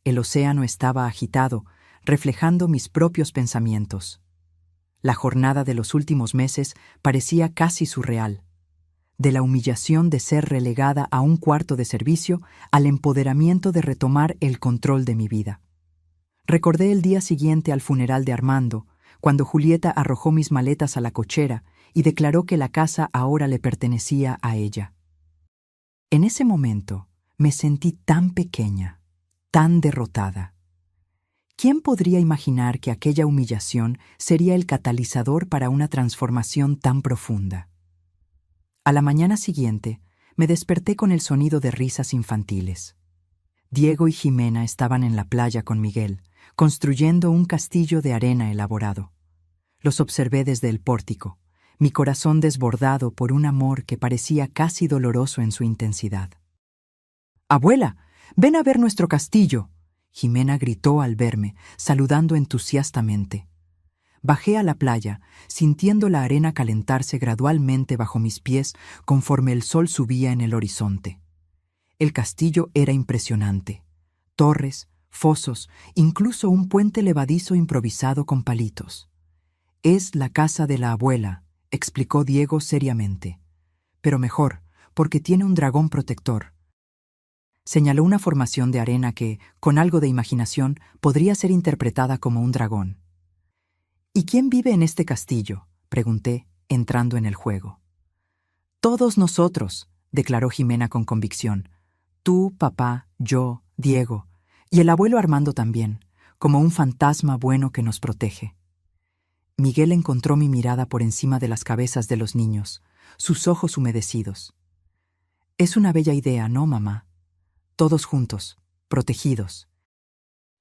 El océano estaba agitado, reflejando mis propios pensamientos. La jornada de los últimos meses parecía casi surreal. De la humillación de ser relegada a un cuarto de servicio al empoderamiento de retomar el control de mi vida. Recordé el día siguiente al funeral de Armando, cuando Julieta arrojó mis maletas a la cochera y declaró que la casa ahora le pertenecía a ella. En ese momento me sentí tan pequeña, tan derrotada. ¿Quién podría imaginar que aquella humillación sería el catalizador para una transformación tan profunda? A la mañana siguiente, me desperté con el sonido de risas infantiles. Diego y Jimena estaban en la playa con Miguel, construyendo un castillo de arena elaborado. Los observé desde el pórtico, mi corazón desbordado por un amor que parecía casi doloroso en su intensidad. «¡Abuela, ven a ver nuestro castillo!», Jimena gritó al verme, saludando entusiastamente. Bajé a la playa, sintiendo la arena calentarse gradualmente bajo mis pies conforme el sol subía en el horizonte. El castillo era impresionante. Torres, fosos, incluso un puente levadizo improvisado con palitos. «Es la casa de la abuela», explicó Diego seriamente. «Pero mejor, porque tiene un dragón protector». Señaló una formación de arena que, con algo de imaginación, podría ser interpretada como un dragón. «¿Y quién vive en este castillo?», pregunté, entrando en el juego. «Todos nosotros», declaró Jimena con convicción. «Tú, papá, yo, Diego, y el abuelo Armando también, como un fantasma bueno que nos protege». Miguel encontró mi mirada por encima de las cabezas de los niños, sus ojos humedecidos. «Es una bella idea, ¿no, mamá? Todos juntos, protegidos».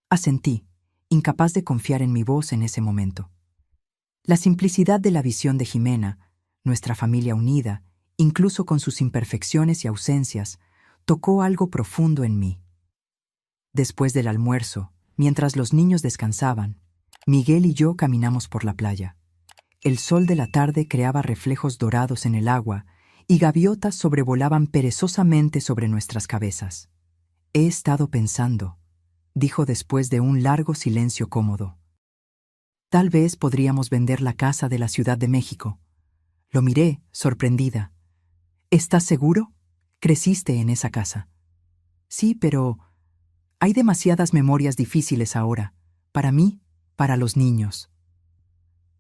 Asentí, incapaz de confiar en mi voz en ese momento. La simplicidad de la visión de Jimena, nuestra familia unida, incluso con sus imperfecciones y ausencias, tocó algo profundo en mí. Después del almuerzo, mientras los niños descansaban, Miguel y yo caminamos por la playa. El sol de la tarde creaba reflejos dorados en el agua y gaviotas sobrevolaban perezosamente sobre nuestras cabezas. «He estado pensando», dijo después de un largo silencio cómodo. «Tal vez podríamos vender la casa de la Ciudad de México». Lo miré, sorprendida. «¿Estás seguro? Creciste en esa casa». «Sí, pero hay demasiadas memorias difíciles ahora, para mí, para los niños».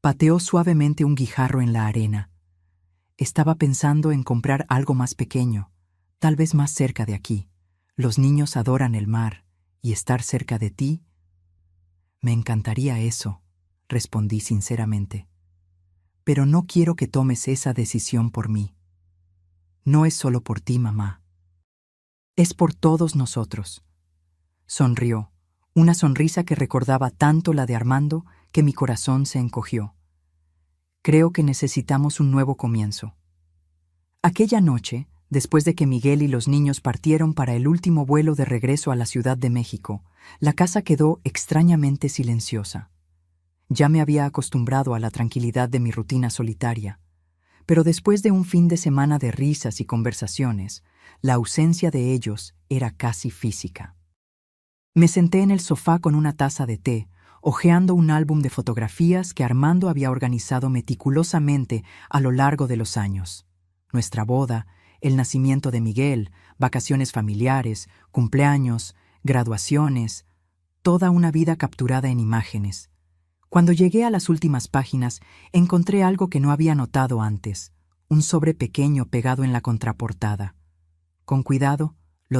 Pateó suavemente un guijarro en la arena. «Estaba pensando en comprar algo más pequeño, tal vez más cerca de aquí. Los niños adoran el mar, y estar cerca de ti». «Me encantaría eso», respondí sinceramente. «Pero no quiero que tomes esa decisión por mí. No es solo por ti, mamá. Es por todos nosotros». Sonrió, una sonrisa que recordaba tanto la de Armando que mi corazón se encogió. «Creo que necesitamos un nuevo comienzo». Aquella noche, después de que Miguel y los niños partieron para el último vuelo de regreso a la Ciudad de México, la casa quedó extrañamente silenciosa. Ya me había acostumbrado a la tranquilidad de mi rutina solitaria, pero después de un fin de semana de risas y conversaciones, la ausencia de ellos era casi física. Me senté en el sofá con una taza de té, hojeando un álbum de fotografías que Armando había organizado meticulosamente a lo largo de los años. Nuestra boda, el nacimiento de Miguel, vacaciones familiares, cumpleaños, graduaciones, toda una vida capturada en imágenes. Cuando llegué a las últimas páginas, encontré algo que no había notado antes, un sobre pequeño pegado en la contraportada. Con cuidado,